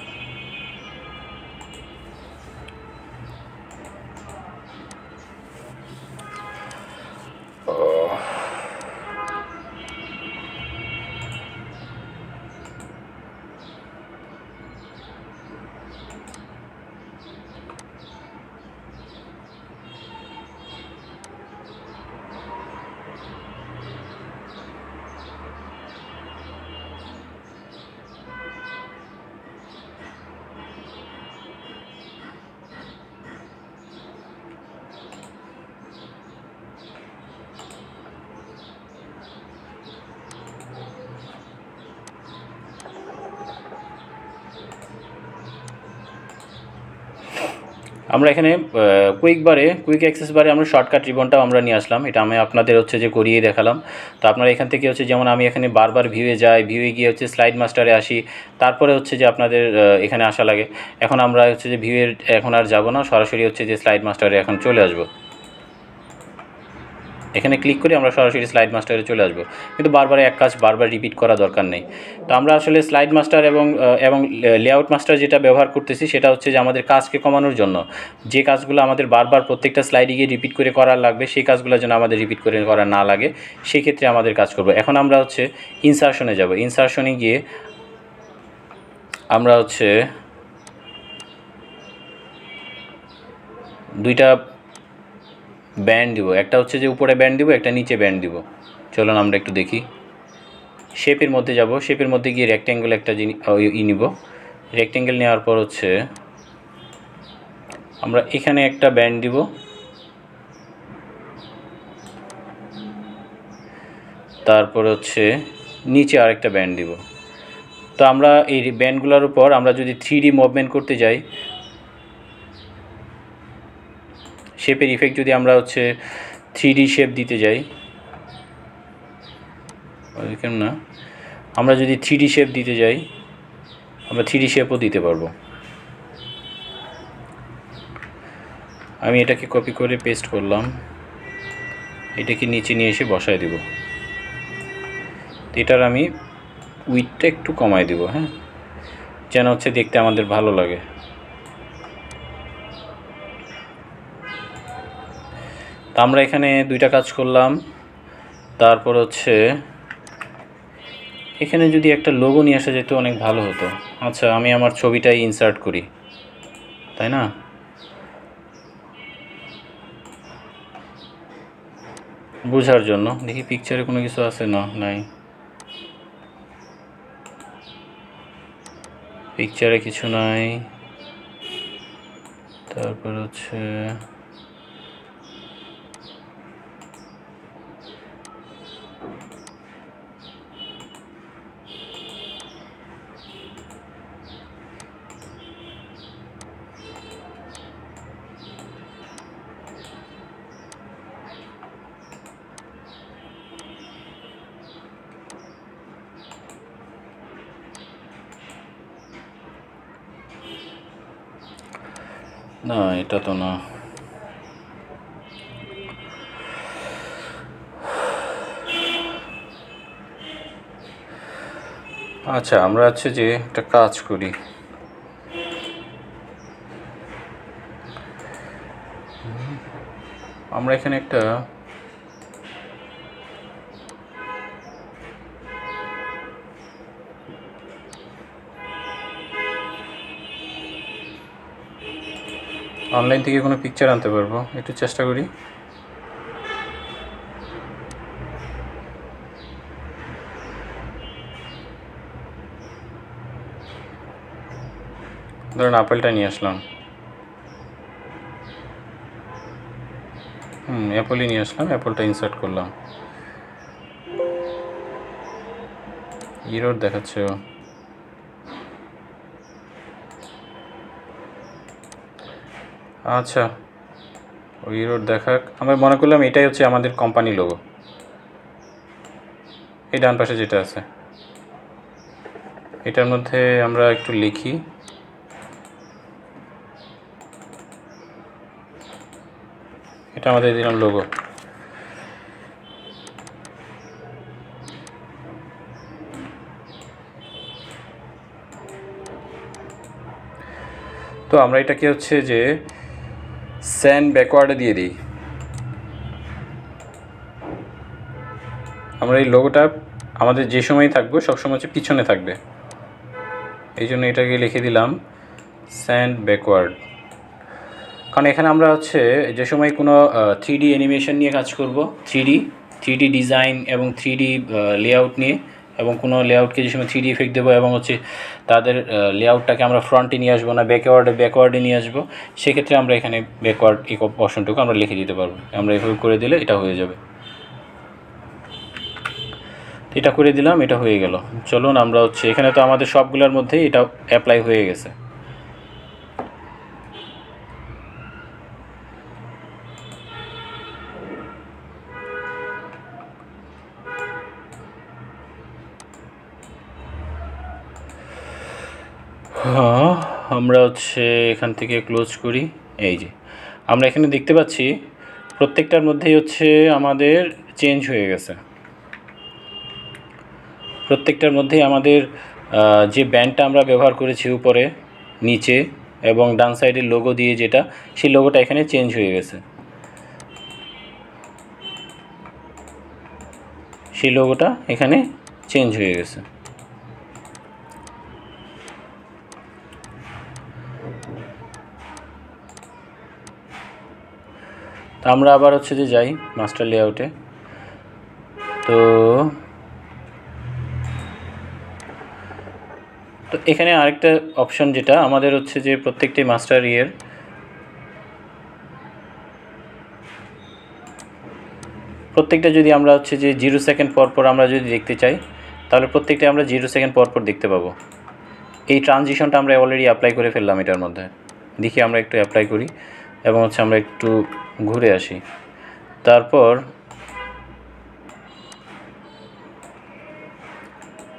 আমরা এখানে কুইক অ্যাক্সেস বারে আমরা শর্টকাট রিবনটাও আমরা নিয়ে আসলাম। এটা আমি আপনাদের হচ্ছে যে করিয়ে দেখালাম। তো আপনারা এখান থেকে হচ্ছে যেমন আমি এখানে বারবার ভিউয়ে যাই, ভিউয়ে গিয়ে হচ্ছে স্লাইড মাস্টারে আসি, তারপরে হচ্ছে যে আপনাদের এখানে আসা লাগে। এখন আমরা হচ্ছে যে ভিউয়ের এখন আর যাব না, সরাসরি হচ্ছে যে স্লাইড মাস্টারে এখন চলে আসবো। এখানে ক্লিক করে আমরা সরাসরি স্লাইড মাস্টারে চলে আসবো, কিন্তু বারবার এক কাজ বারবার রিপিট করা দরকার নেই। তো আমরা আসলে স্লাইড মাস্টার এবং লেআউট মাস্টার যেটা ব্যবহার করতেছি সেটা হচ্ছে যে আমাদের কাজকে কমানোর জন্য। যে কাজগুলো আমাদের বারবার প্রত্যেকটা স্লাইডে গিয়ে রিপিট করে করার লাগবে, সেই কাজগুলো যেন আমাদের রিপিট করে করা না লাগে, সেই ক্ষেত্রে আমাদের কাজ করব। এখন আমরা হচ্ছে ইনসারশনে যাব। ইনসারশনে গিয়ে আমরা হচ্ছে দুইটা ব্যান্ড দিব, একটা হচ্ছে যে উপরে ব্যান্ড দিব, একটা নিচে ব্যান্ড দিব। চলুন আমরা একটু দেখি। শেপের মধ্যে যাব, শেপের মধ্যে গিয়ে রেক্ট্যাঙ্গেল একটা নিব। রেক্ট্যাঙ্গেল নেওয়ার পর হচ্ছে আমরা এখানে একটা ব্যান্ড দিব, তারপর হচ্ছে নিচে আরেকটা ব্যান্ড দিব। তো আমরা এই ব্যান্ডগুলোর উপর আমরা যদি 3D মুভমেন্ট করতে যাই, শেপের ইফেক্ট যদি আমরা হচ্ছে 3D শেপ দিতে যাই, কেন না, আমরা যদি 3D শেপ দিতে যাই আমরা 3D শেপও দিতে পারবো। আমি এটাকে কপি করে পেস্ট করলাম, এটাকে নিচে নিয়ে এসে বসায় দেব। এটার আমি উইডথটা একটু কমায় দেব, হ্যাঁ, যেন হচ্ছে দেখতে আমাদের ভালো লাগে। তো আমরা এখানে দুইটা কাজ করলাম। তারপর হচ্ছে এখানে যদি একটা লোগো নিয়ে আসা যেত অনেক ভালো হতো। আচ্ছা, আমি আমার ছবিটাই ইনসার্ট করি, তাই না? বোঝার জন্য দেখি পিকচারে কোনো কিছু আছে না, নাই, পিকচারে কিছু নাই। তারপর হচ্ছে না, এটা তো না। আচ্ছা, আমরা হচ্ছে যে একটা কাজ করি, আমরা এখানে একটা অনলাইন থেকে কোনো পিকচার আনতে পারবো, একটু চেষ্টা করি। ধরুন আপেলটা নিয়ে আসলাম, অ্যাপলই নিয়ে আসলাম, অ্যাপলটা ইনসার্ট করলাম। ইরোড দেখাচ্ছে, আচ্ছা ওই ইরোড দেখাক। আমরা মনে করলাম এটাই হচ্ছে আমাদের কোম্পানি লোগো, এই ডান পাশে যেটা আছে এটার মধ্যে আমরা একটু লিখি। এটা আমাদের দিলাম লোগো। তো আমরা এটাকে হচ্ছে যে স্যান্ড ব্যাকওয়ার্ডে দিয়ে দিই। আমরা এই লোগোটা আমাদের যে সময় থাকবে সবসময় হচ্ছে পিছনে থাকবে, এই জন্য এটাকে লিখে দিলাম স্যান্ড ব্যাকওয়ার্ড। কারণ এখানে আমরা হচ্ছে যে সময় কোনো 3D অ্যানিমেশন নিয়ে কাজ করব, 3D ডিজাইন এবং 3D লেআউট নিয়ে, এবং কোনো লেআউটকে যে সময় 3D ইফেক্ট দেবো এবং হচ্ছে তাদের লেআউটটাকে আমরা ফ্রন্টে নিয়ে আসবো না ব্যাকওয়ার্ডে নিয়ে আসবো, সেক্ষেত্রে আমরা এখানে ব্যাকওয়ার্ড এই অপশনটুকু আমরা লিখে দিতে পারবো। আমরা এভাবে করে দিলে এটা হয়ে যাবে। এটা করে দিলাম, এটা হয়ে গেল। চলুন আমরা হচ্ছে এখানে তো আমাদের সবগুলোর মধ্যেই এটা অ্যাপ্লাই হয়ে গেছে। হ্যাঁ, আমরা হচ্ছে এখান থেকে ক্লোজ করি। এই যে আমরা এখানে দেখতে পাচ্ছি প্রত্যেকটার মধ্যেই হচ্ছে আমাদের চেঞ্জ হয়ে গেছে। প্রত্যেকটার মধ্যেই আমাদের যে ব্যান্ডটা আমরা ব্যবহার করেছি উপরে, নিচে এবং ডান সাইডের লোগো দিয়ে যেটা, সেই লোগোটা এখানে চেঞ্জ হয়ে গেছে। সেই লোগোটা এখানে চেঞ্জ হয়ে গেছে। তো আমরা আবার হচ্ছে যে যাই মাস্টার লেআউটে। তো এখানে আরেকটা অপশন যেটা আমাদের হচ্ছে যে প্রত্যেকটি মাস্টার প্রত্যেকটা যদি আমরা হচ্ছে যে 0 সেকেন্ড পর পর আমরা যদি দেখতে চাই, তাহলে প্রত্যেকটা আমরা 0 সেকেন্ড পর পর দেখতে পাবো। এই ট্রানজিশনটা আমরা অলরেডি অ্যাপ্লাই করে ফেললাম এটার মধ্যে। দেখি আমরা একটু অ্যাপ্লাই করি এবং হচ্ছে আমরা একটু ঘুরে আসি। তারপর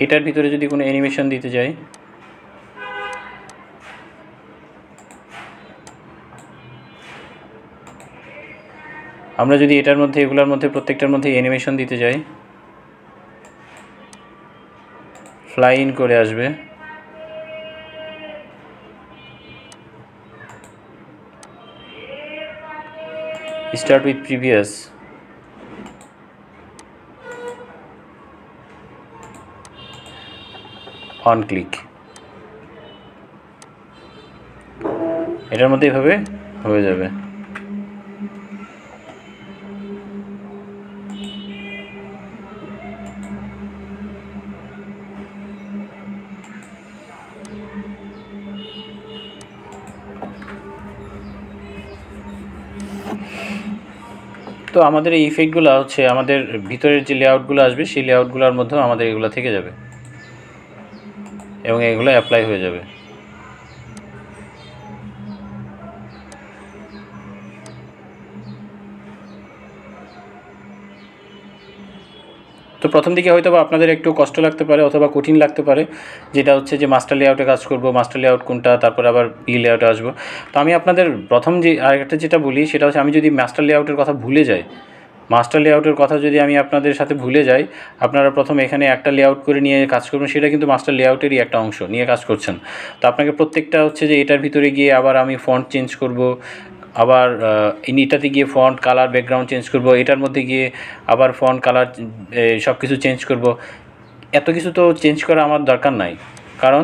এটার ভিতরে যদি কোনো অ্যানিমেশন দিতে যাই, আমরা যদি এটার মধ্যে এগুলোর মধ্যে প্রত্যেকটার মধ্যে অ্যানিমেশন দিতে যাই, ফ্লাই ইন করে আসবে। Start with previous, on click, এটার মধ্যে এভাবে হয়ে যাবে। তো আমাদের এই ইফেক্টগুলো হচ্ছে আমাদের ভিতরের যে লেআউটগুলো আসবে সেই লেআউটগুলোর মধ্যেও আমাদের এগুলো থেকে যাবে এবং এগুলো অ্যাপ্লাই হয়ে যাবে। তো প্রথম দিকে হয়তো বা আপনাদের একটু কষ্ট লাগতে পারে অথবা কঠিন লাগতে পারে, যেটা হচ্ছে যে মাস্টার লেআউটে কাজ করব, মাস্টার লেআউট কোনটা, তারপর আবার লেআউটে আসবো। তো আমি আপনাদের প্রথম যে আরেকটা যেটা বলি সেটা হচ্ছে, আমি যদি মাস্টার লেআউটের কথা ভুলে যাই, মাস্টার লেআউটের কথা যদি আমি আপনাদের সাথে ভুলে যাই, আপনারা প্রথম এখানে একটা লেআউট করে নিয়ে কাজ করবেন, সেটা কিন্তু মাস্টার লেআউটেরই একটা অংশ নিয়ে কাজ করছেন। তো আপনাকে প্রত্যেকটা হচ্ছে যে এটার ভিতরে গিয়ে আবার আমি ফন্ট চেঞ্জ করব, আবার এটাতে গিয়ে ফন্ট কালার ব্যাকগ্রাউন্ড চেঞ্জ করব, এটার মধ্যে গিয়ে আবার ফন্ট কালার সব কিছু চেঞ্জ করব। এত কিছু তো চেঞ্জ করা আমার দরকার নাই, কারণ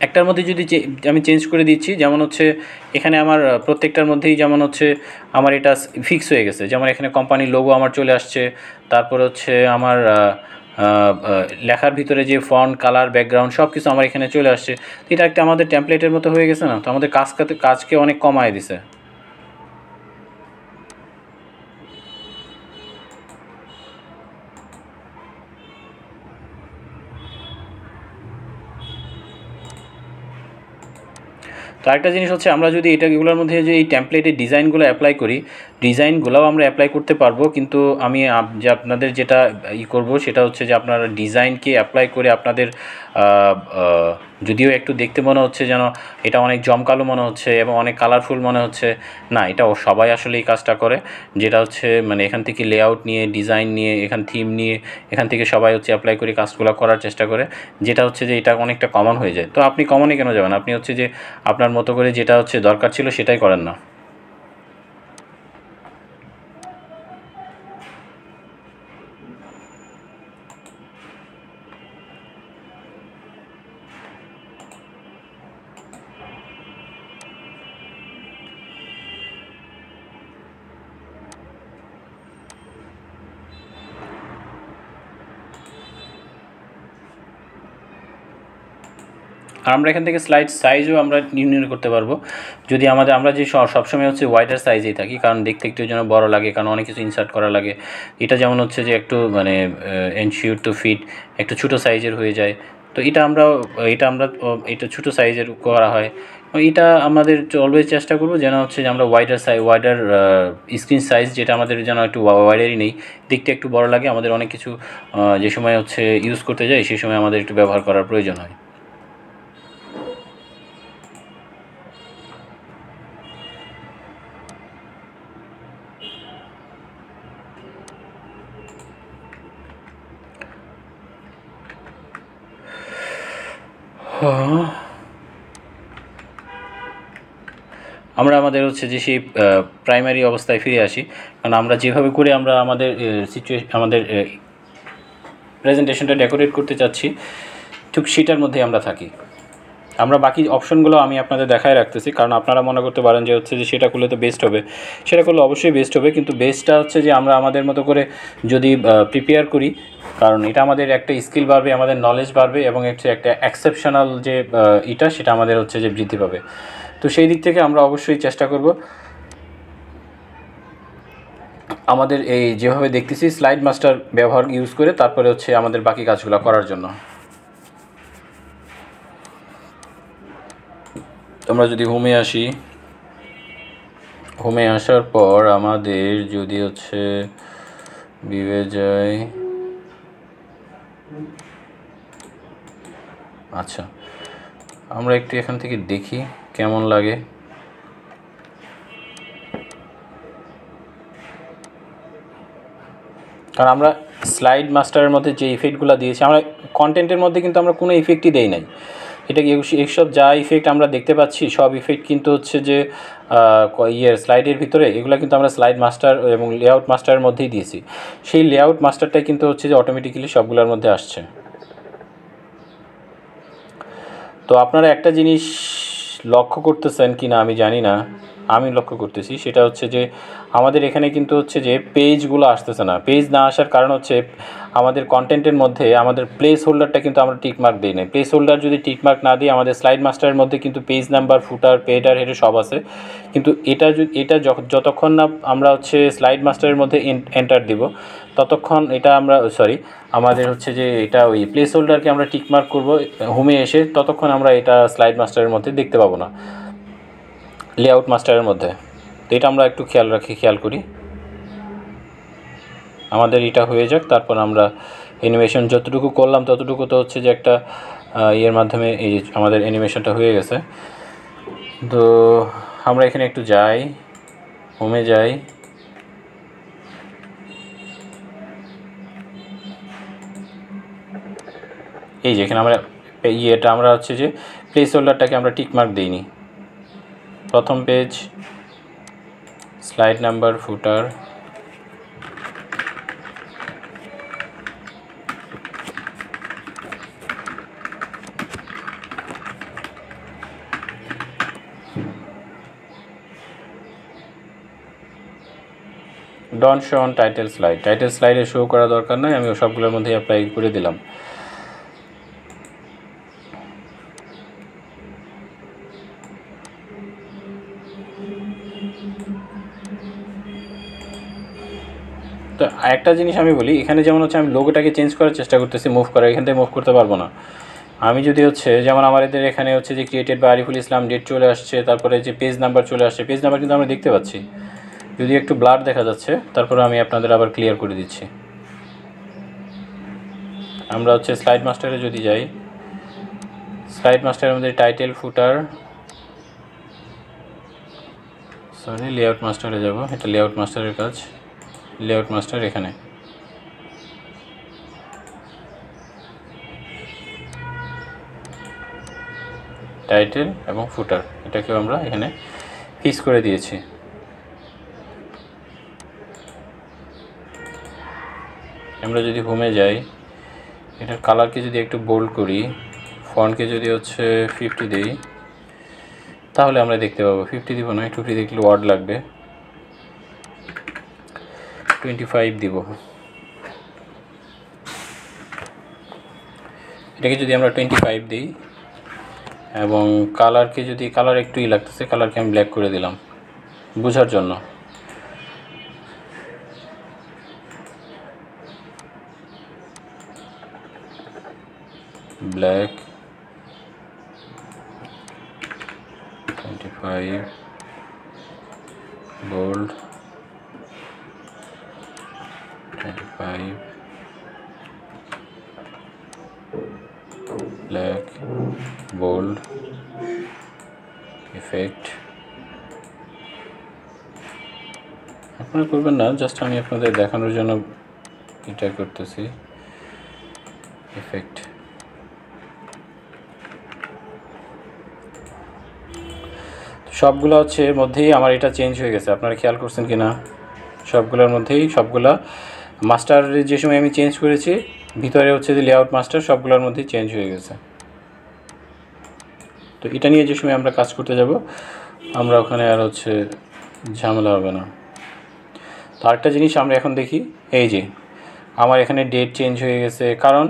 একটার মধ্যে যদি আমি চেঞ্জ করে দিচ্ছি, যেমন হচ্ছে এখানে আমার প্রত্যেকটার মধ্যেই যেমন হচ্ছে আমার এটা ফিক্স হয়ে গেছে, যেমন এখানে কোম্পানির লোগো আমার চলে আসছে, তারপর হচ্ছে আমার লেখার ভিতরে যে ফন্ট কালার ব্যাকগ্রাউন্ড সব কিছু আমার এখানে চলে আসছে। তো এটা একটা আমাদের টেমপ্লেটের মতো হয়ে গেছে না? তো আমাদের কাজকে অনেক কমায় দিছে। তো আরেকটা জিনিস হচ্ছে, আমরা যদি এগুলোর মধ্যে যে এই টেমপ্লেটের ডিজাইনগুলো অ্যাপ্লাই করি, ডিজাইনগুলোও আমরা অ্যাপ্লাই করতে পারবো, কিন্তু আমি যে আপনাদের যেটা করব সেটা হচ্ছে যে আপনারা ডিজাইনকে অ্যাপ্লাই করে আপনাদের যদিও একটু দেখতে মনে হচ্ছে যেন এটা অনেক জমকালো মনে হচ্ছে এবং অনেক কালারফুল মনে হচ্ছে, না, এটা সবাই আসলে এই কাজটা করে, যেটা হচ্ছে মানে এখান থেকে লেআউট নিয়ে, ডিজাইন নিয়ে, এখান থিম নিয়ে, এখান থেকে সবাই হচ্ছে অ্যাপ্লাই করে কাজগুলো করার চেষ্টা করে, যেটা হচ্ছে যে এটা অনেকটা কমন হয়ে যায়। তো আপনি কমনে কেন যাবেন? আপনি হচ্ছে যে আপনার মতো করে যেটা হচ্ছে দরকার ছিল সেটাই করেন না। আর আমরা এখান থেকে স্লাইড সাইজও আমরা নির্ণয় করতে পারবো, যদি আমরা যে সবসময় হচ্ছে ওয়াইডার সাইজেই থাকি, কারণ দেখতে একটু যেন বড় লাগে, কারণ অনেক কিছু ইনসার্ট করা লাগে। এটা যেমন হচ্ছে যে একটু মানে এনশিওর টু ফিট একটু ছোটো সাইজের হয়ে যায়, তো এটা এটা ছোটো সাইজের করা হয়। এটা আমাদের অলওয়েজ চেষ্টা করবো যেন হচ্ছে যে আমরা ওয়াইডার স্ক্রিন সাইজ যেটা আমাদের যেন একটু ওয়াইডারই নেই, দেখতে একটু বড় লাগে। আমাদের অনেক কিছু যে সময় হচ্ছে ইউজ করতে যাই সেই সময় আমাদের একটু ব্যবহার করার প্রয়োজন হয়। আমরা আমাদের হচ্ছে যে সেই প্রাইমারি অবস্থায় ফিরে আসি, কারণ আমরা যেভাবে করে আমরা আমাদের আমাদের প্রেজেন্টেশনটা ডেকোরেট করতে চাচ্ছি ঠিক সেটার মধ্যে আমরা থাকি। আমরা বাকি অপশনগুলো আমি আপনাদের দেখায় রাখতেছি, কারণ আপনারা মনে করতে পারেন যে হচ্ছে যে সেটা করলে তো বেস্ট হবে। সেটা করলে অবশ্যই বেস্ট হবে, কিন্তু বেস্টটা হচ্ছে যে আমরা আমাদের মতো করে যদি প্রিপেয়ার করি, কারণ এটা আমাদের একটা স্কিল বাড়বে, আমাদের নলেজ বাড়বে, এবং একটা এক্সেপশনাল যে এটা সেটা আমাদের হচ্ছে যে বৃদ্ধি পাবে। তো সেই দিক থেকে আমরা অবশ্যই চেষ্টা করব আমাদের এই যেভাবে দেখতেছি স্লাইড মাস্টার ব্যবহার ইউজ করে তারপরে হচ্ছে আমাদের বাকি কাজগুলো করার জন্য। আমরা যদি হোমে আসি, হোমে আসার পর আমাদের যদি হচ্ছে ভিউয়ে যাই, আচ্ছা আমরা একটু এখান থেকে দেখি কেমন লাগে। কারণ আমরা স্লাইড মাস্টারের মধ্যে যে ইফেক্টগুলো দিয়েছি, আমরা কন্টেন্টের মধ্যে কিন্তু আমরা কোনো ইফেক্টই দেই নাই। এটা এইসব যা ইফেক্ট আমরা দেখতে পাচ্ছি সব ইফেক্ট কিন্তু হচ্ছে যে স্লাইডের ভিতরে, এগুলো কিন্তু আমরা স্লাইড মাস্টার এবং লেআউট মাস্টারের মধ্যেই দিয়েছি। সেই লেআউট মাস্টারটাই কিন্তু হচ্ছে যে অটোমেটিক্যালি সবগুলোর মধ্যে আসছে। তো আপনারা একটা জিনিস লক্ষ্য করতেছেন কি না আমি জানি না, আমি লক্ষ্য করতেছি, সেটা হচ্ছে যে আমাদের এখানে কিন্তু হচ্ছে যে পেজগুলো আসতেছে না। পেজ না আসার কারণ হচ্ছে আমাদের কন্টেন্টের মধ্যে আমাদের প্লেস হোল্ডারটা কিন্তু আমরা টিকমার্ক দিই না। প্লেস হোল্ডার যদি টিকমার্ক না দিই, আমাদের স্লাইড মাস্টারের মধ্যে কিন্তু পেজ নাম্বার, ফুটার, পেডার, হেডার সব আছে, কিন্তু এটা যতক্ষণ না আমরা হচ্ছে স্লাইড মাস্টারের মধ্যে এন্টার দিব ততক্ষণ এটা আমরা আমাদের হচ্ছে যে এটা ওই প্লেস হোল্ডারকে আমরা টিকমার্ক করব হোমে এসে, ততক্ষণ আমরা এটা স্লাইড মাস্টারের মধ্যে দেখতে পাবো না, লেআউট মাস্টারের মধ্যে। তো এটা আমরা একটু খেয়াল করি। আমাদের এটা হয়ে যাক, তারপর আমরা অ্যানিমেশন যতটুকু করলাম ততটুকু তো হচ্ছে যে একটা ইয়ের মাধ্যমে এই আমাদের অ্যানিমেশনটা হয়ে গেছে। তো আমরা এখানে একটু যাই, হোমে যাই, এই যে এখানে আমরা আমরা হচ্ছে যে প্লেস হোল্ডারটাকে আমরা টিকমার্ক দিইনি। প্রথম page, slide number, footer, don't show on title slide. Title স্লাইডে শো করা দরকার নয়, আমি সবগুলোর মধ্যে অ্যাপ্লাই করে দিলাম। তো একটা জিনিস আমি বলি, এখানে যেমন হচ্ছে আমি লোগোটাকে চেঞ্জ করার চেষ্টা করতেছি, মুভ করার, এখান থেকে মুভ করতে পারবো না। আমি যদি হচ্ছে যেমন আমাদের এখানে হচ্ছে যে created by Ariful Islam, date চলে আসছে, তারপরে যে পেজ নাম্বার চলে আসছে, পেজ নাম্বার কিন্তু আমরা দেখতে পাচ্ছি, যদি একটু ব্লার দেখা যাচ্ছে, তারপরে আমি আপনাদের আবার ক্লিয়ার করে দিচ্ছি। আমরা হচ্ছে স্লাইড মাস্টারে যদি যাই, স্লাইড মাস্টারের মধ্যে টাইটেল, ফুটার, লেআউট মাস্টারে যাব, এটা লেআউট মাস্টারের কাজ। লেআউট মাস্টার এখানে টাইটেল এবং ফুটার, এটাকেও আমরা এখানে ফিক্স করে দিয়েছি। আমরা যদি হোমে যাই, এটার কালারকে যদি একটু বোল্ড করি, ফন্টকে যদি হচ্ছে 50 দিই, তাহলে আমরা দেখতে পাবো। 50 দিব না, 50 দেখলে ওয়ার্ড লাগবে, 25 দিব। এটাকে যদি আমরা 25 দিই, এবং কালারকে যদি কালার একটুই লাগতেছে, কালারকে আমি ব্ল্যাক করে দিলাম বোঝার জন্য। Black 25, bold 25, black, bold, effect। আপনারা করবেন না, জাস্ট আমি আপনাদের দেখানোর জন্য এটা করতেছি। ইফেক্ট সবগুলো হচ্ছে মধ্যেই আমার এটা চেঞ্জ হয়ে গেছে, আপনারা খেয়াল করছেন কি না? সবগুলোর মধ্যেই সবগুলা মাস্টার যে সময় আমি চেঞ্জ করেছি ভিতরে হচ্ছে যে লেআউট মাস্টার সবগুলোর মধ্যেই চেঞ্জ হয়ে গেছে। তো এটা নিয়ে যে সময় আমরা কাজ করতে যাব আমরা ওখানে আর হচ্ছে ঝামেলা হবে না। তো আরেকটা জিনিস আমরা এখন দেখি, এই যে আমার এখানে ডেট চেঞ্জ হয়ে গেছে, কারণ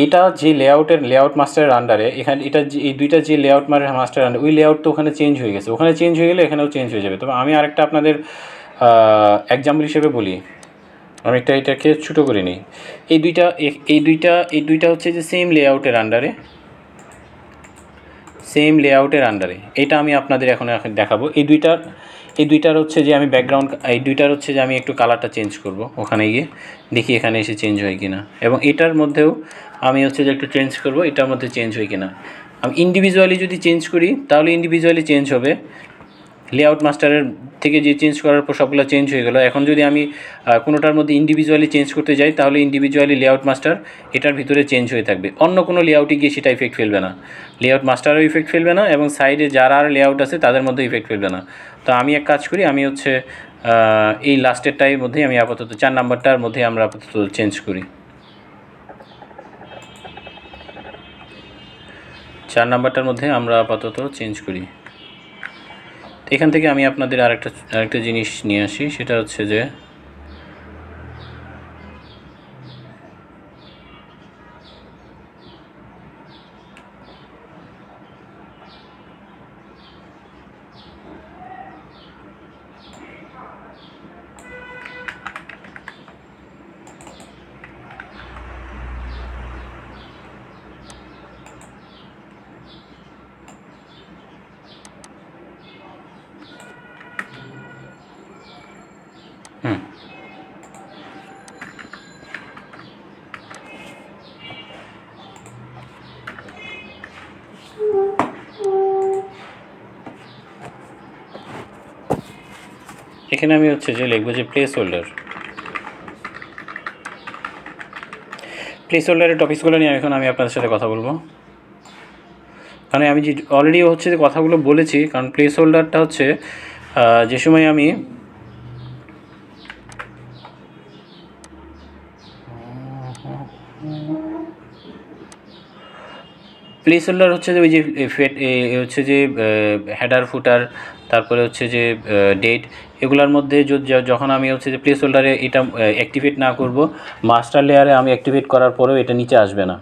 এটা যে লেআউট মাস্টারের আন্ডারে এখানে এটা যে এই দুইটা যে লেআউট মাস্টার আন্ডার ওই লেআউট তো ওখানে চেঞ্জ হয়ে গেছে, ওখানে চেঞ্জ হয়ে গেলে এখানেও চেঞ্জ হয়ে যাবে। তবে আমি আরেকটা আপনাদের এক্সাম্পল হিসেবে বলি, আমি এটাকে ছোটো করে নিই। এই দুইটা হচ্ছে যে সেম লেআউটের আন্ডারে এটা আমি আপনাদের এখন দেখাবো। এই দুইটার হচ্ছে যে আমি ব্যাকগ্রাউন্ড, এই দুইটার হচ্ছে যে আমি একটু কালারটা চেঞ্জ করব, ওখানে গিয়ে দেখি এখানে এসে চেঞ্জ হয় কিনা, এবং এটার মধ্যেও আমি হচ্ছে যে একটু চেঞ্জ করব, এটার মধ্যে চেঞ্জ হয় কিনা। আমি ইন্ডিভিজুয়ালি যদি চেঞ্জ করি তাহলে ইন্ডিভিজুয়ালি চেঞ্জ হবে, লেআউট মাস্টারের থেকে যে চেঞ্জ করার পর সবগুলো চেঞ্জ হয়ে গেল। এখন যদি আমি কোনোটার মধ্যে ইন্ডিভিজুয়ালি চেঞ্জ করতে যাই তাহলে ইন্ডিভিজুয়ালি লেআউট মাস্টার এটার ভিতরে চেঞ্জ হয়ে থাকবে, অন্য কোনো লেআউটে গিয়ে সেটা ইফেক্ট ফেলবে না, লেআউট মাস্টারও ইফেক্ট ফেলবে না এবং সাইডে যারা আর লেআউট আছে তাদের মধ্যে ইফেক্ট ফেলবে না। তো আমি এক কাজ করি, আমি হচ্ছে এই লাস্টেরটার মধ্যেই আমি আপাতত 4 নাম্বারটার মধ্যে আমরা আপাতত চেঞ্জ করি, 4 নাম্বারটার মধ্যে আমরা আপাতত চেঞ্জ করি। এখান থেকে আমি আপনাদের আরেকটা জিনিস নিয়ে আসি, সেটা হচ্ছে যে এখানে আমি হচ্ছে যে লিখবো যে প্লেস হোল্ডারের টপিকসগুলো নিয়ে এখন আমি আপনাদের সাথে কথা বলবো। কারণ আমি যে অলরেডি হচ্ছে যে কথাগুলো বলেছি, কারণ প্লেস হোল্ডারটা হচ্ছে যে সময় আমি প্লেস হোল্ডার হচ্ছে যে ওই যে হচ্ছে যে হেডার ফুটার, তারপরে হচ্ছে যে ডেট, এগুলোর মধ্যে যখন আমি হচ্ছে যে প্লেস হোল্ডারে এটা অ্যাক্টিভেট না করব, মাস্টার লেয়ারে আমি অ্যাক্টিভেট করার পরেও এটা নিচে আসবে না,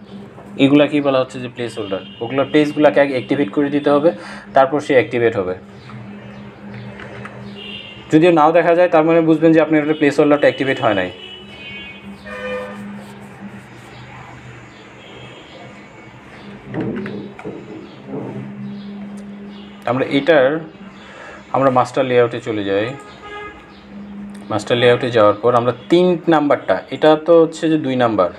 এগুলা কি বলা হচ্ছে যে প্লেস হোল্ডার। ওগুলোর প্লেসগুলোকে আগে অ্যাক্টিভেট করে দিতে হবে, তারপর সে অ্যাক্টিভেট হবে। যদিও নাও দেখা যায় তার মানে বুঝবেন যে আপনার একটা প্লেস হোল্ডারটা অ্যাক্টিভেট হয় নাই। আমরা মাস্টার লেআউটে চলে যাই। মাস্টার লেআউটে যাওয়ার পর আমরা 3 নাম্বারটা, এটা তো হচ্ছে যে 2 নাম্বার,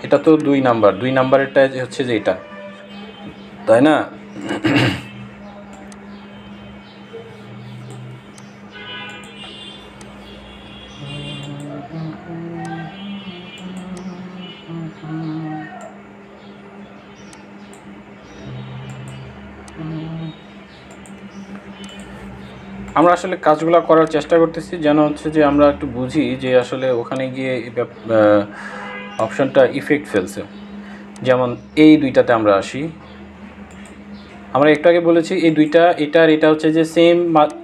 এটা তো 2 নাম্বারেরটা হচ্ছে যে এটা, তাই না? আমরা আসলে কাজগুলো করার চেষ্টা করতেছি যেন হচ্ছে যে আমরা একটু বুঝি যে আসলে ওখানে গিয়ে অপশানটা ইফেক্ট ফেলছে। যেমন এই দুইটাতে আমরা আসি, আমরা একটু আগে বলেছি এই দুইটা এটা হচ্ছে যে সেম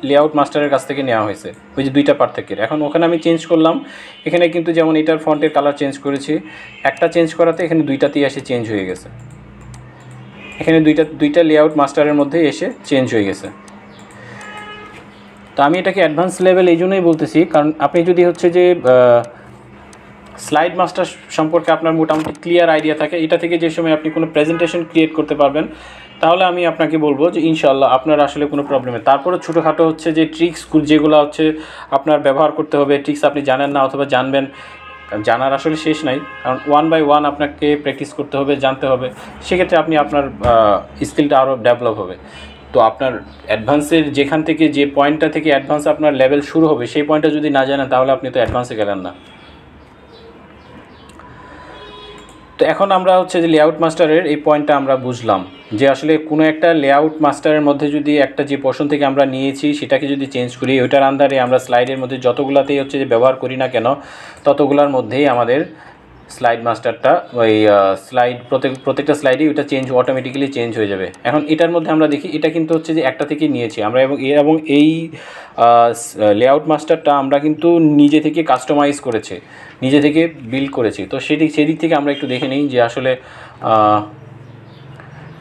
লেআউট মাস্টারের কাছ থেকে নেওয়া হয়েছে, ওই যে দুইটা পার্থক্যের। এখন ওখানে আমি চেঞ্জ করলাম, এখানে কিন্তু যেমন এটার ফন্টের কালার চেঞ্জ করেছি, একটা চেঞ্জ করাতে এখানে দুইটাতেই এসে চেঞ্জ হয়ে গেছে, এখানে দুইটা লেআউট মাস্টারের মধ্যে এসে চেঞ্জ হয়ে গেছে। তো আমি এটাকে অ্যাডভান্স লেভেল এই জন্যই বলতেছি, কারণ আপনি যদি হচ্ছে যে স্লাইড মাস্টার সম্পর্কে আপনার মোটামুটি ক্লিয়ার আইডিয়া থাকে, এটা থেকে যে সময় আপনি কোনো প্রেজেন্টেশন ক্রিয়েট করতে পারবেন, তাহলে আমি আপনাকে বলবো যে ইনশাআল্লাহ আপনার আসলে কোনো প্রবলেম নেই। তারপরে ছোটোখাটো হচ্ছে যে ট্রিক্স যেগুলো হচ্ছে আপনার ব্যবহার করতে হবে, ট্রিক্স আপনি জানেন না অথবা জানবেন, জানার আসলে শেষ নাই, কারণ 1 বাই 1 আপনাকে প্র্যাকটিস করতে হবে, জানতে হবে, সেক্ষেত্রে আপনার স্কিলটা আরও ডেভেলপ হবে। তো আপনার অ্যাডভান্সের যেখান থেকে যে পয়েন্টটা থেকে অ্যাডভান্স আপনার লেভেল শুরু হবে সেই পয়েন্টটা যদি না জানেন তাহলে আপনি তো অ্যাডভান্সে গেলেন না। তো তো এখন আমরা হচ্ছে যে লেআউট মাস্টারের এই পয়েন্টটা আমরা বুঝলাম যে আসলে কোনো একটা লেআউট মাস্টারের মধ্যে যদি একটা যে পোর্শন থেকে আমরা নিয়েছি সেটাকে যদি চেঞ্জ করি, ওইটার আন্ডারে আমরা স্লাইডের মধ্যে যতগুলাতেই হচ্ছে যে ব্যবহার করি না কেন ততগুলার মধ্যেই আমাদের স্লাইড মাস্টারটা ওই স্লাইড প্রত্যেকটা স্লাইডেই ওইটা অটোমেটিক্যালি চেঞ্জ হয়ে যাবে। এখন এটার মধ্যে আমরা দেখি এটা কিন্তু হচ্ছে যে একটা থেকে নিয়েছি আমরা, এবং এই লেআউট মাস্টারটা আমরা কিন্তু নিজে থেকে কাস্টমাইজ করেছি, নিজে থেকে বিল্ড করেছি। তো সেদিক থেকে আমরা একটু দেখে নিই যে আসলে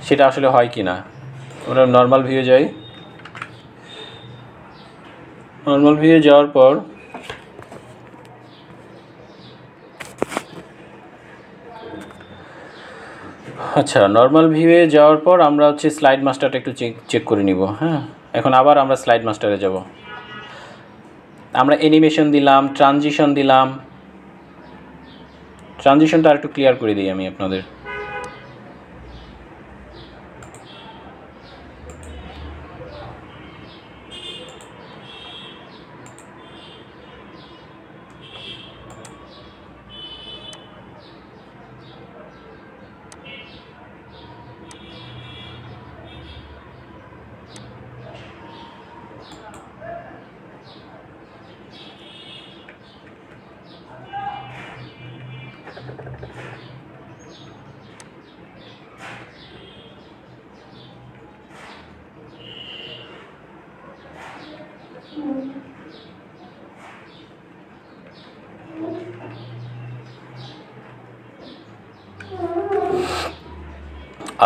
সেটা আসলে হয় কি না। আমরা নর্মাল ভিউয়ে যাই। নর্মাল ভিউয়ে যাওয়ার পর আচ্ছা, নর্মাল ভিউয়ে যাওয়ার পর আমরা হচ্ছে স্লাইড মাস্টারটা একটু চেক করে নিব। হ্যাঁ, এখন আবার আমরা স্লাইড মাস্টারে যাব। আমরা অ্যানিমেশন দিলাম, ট্রানজিশন দিলাম। ট্রানজিশনটা আর একটু ক্লিয়ার করে দিই আমি আপনাদের।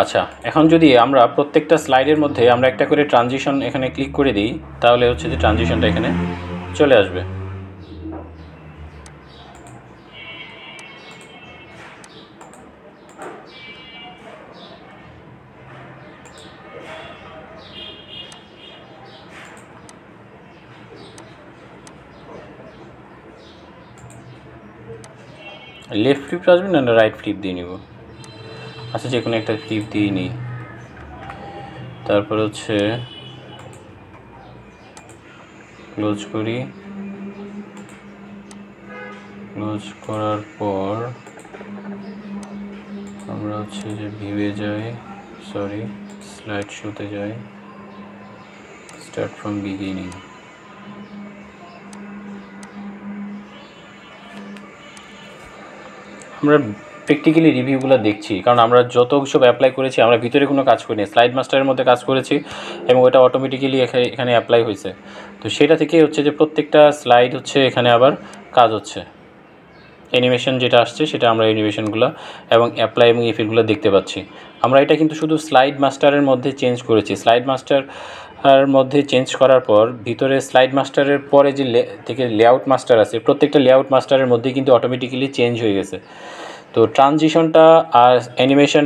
আচ্ছা, এখন যদি আমরা প্রত্যেকটা স্লাইডের মধ্যে আমরা একটা করে ট্রানজিশন এখানে ক্লিক করে দিই, তাহলে হচ্ছে যে ট্রানজিশনটা এখানে চলে আসবে। লেফট ফ্লিপ আসবে না রাইট ফ্লিপ দিয়ে নিব? আচ্ছা, যে কোনো একটা ফ্লিপ দিয়ে নিই। তারপর হচ্ছে ক্লোজ করি। ক্লোজ করার পর আমরা হচ্ছে যে ভিউয়ে যাই, সরি স্লাইড শোতে যাই, স্টার্ট ফ্রম বিগিনিং। আমরা প্র্যাকটিক্যালি রিভিউগুলো দেখছি, কারণ আমরা যত সব অ্যাপ্লাই করেছি আমরা ভিতরে কোনো কাজ করিনি, স্লাইড মাস্টারের মধ্যে কাজ করেছি এবং ওটা অটোমেটিক্যালি এখানে অ্যাপ্লাই হয়েছে। তো সেটা থেকে হচ্ছে যে প্রত্যেকটা স্লাইড হচ্ছে এখানে আবার কাজ হচ্ছে। অ্যানিমেশন যেটা আসছে সেটা আমরা অ্যানিমেশনগুলো এবং অ্যাপ্লাই এবং ইফেক্টগুলো দেখতে পাচ্ছি। আমরা এটা কিন্তু শুধু স্লাইড মাস্টারের মধ্যে চেঞ্জ করেছি। স্লাইড মাস্টার মধ্যে চেঞ্জ করার পর ভিতরে স্লাইড মাস্টারের পরে যে থেকে লেআউট মাস্টার আছে, প্রত্যেকটা লেআউট মাস্টারের মধ্যে কিন্তু অটোমেটিক্যালি চেঞ্জ হয়ে গেছে। তো ট্রানজিশনটা আর অ্যানিমেশন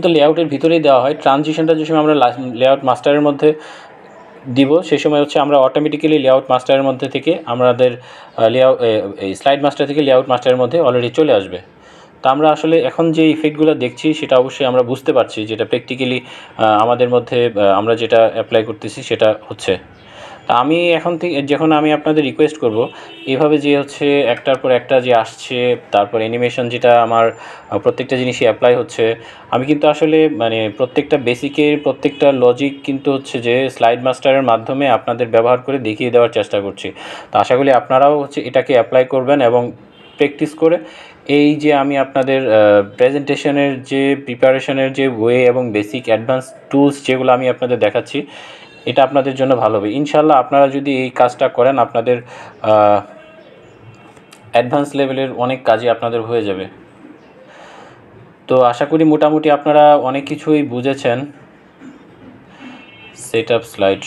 তো লেআউটের ভিতরেই দেওয়া হয়। ট্রানজিশনটা যে সময় আমরা লেআউট মাস্টারের মধ্যে দিব সেই সময় হচ্ছে আমরা অটোমেটিক্যালি লেআউট মাস্টারের মধ্যে থেকে আমাদের এই স্লাইড মাস্টার থেকে লেআউট মাস্টারের মধ্যে অলরেডি চলে আসবে। তো আমরা আসলে এখন যে ইফেক্টগুলো দেখছি সেটা অবশ্যই আমরা বুঝতে পারছি যেটা প্র্যাকটিক্যালি আমাদের মধ্যে আমরা যেটা অ্যাপ্লাই করতেছি সেটা হচ্ছে। তা আমি এখন থেকে যখন আমি আপনাদের রিকোয়েস্ট করব এভাবে যে হচ্ছে একটার পর একটা যে আসছে, তারপর অ্যানিমেশন যেটা আমার প্রত্যেকটা জিনিসই অ্যাপ্লাই হচ্ছে, আমি কিন্তু আসলে মানে প্রত্যেকটা বেসিকের প্রত্যেকটা লজিক কিন্তু হচ্ছে যে স্লাইড মাস্টারের মাধ্যমে আপনাদের ব্যবহার করে দেখিয়ে দেওয়ার চেষ্টা করছি। তো আশা করি আপনারাও হচ্ছে এটাকে অ্যাপ্লাই করবেন এবং প্র্যাকটিস করে এই যে আমি আপনাদের প্রেজেন্টেশনের যে প্রিপারেশনের যে ওয়ে এবং বেসিক অ্যাডভান্স টুলস যেগুলো আমি আপনাদের দেখাচ্ছি এটা আপনাদের জন্য ভালো হবে ইনশাল্লাহ। আপনারা যদি এই কাজটা করেন আপনাদের অ্যাডভান্স লেভেলের অনেক কাজই আপনাদের হয়ে যাবে। তো আশা করি মোটামুটি আপনারা অনেক কিছুই বুঝেছেন। সেট আপ স্লাইড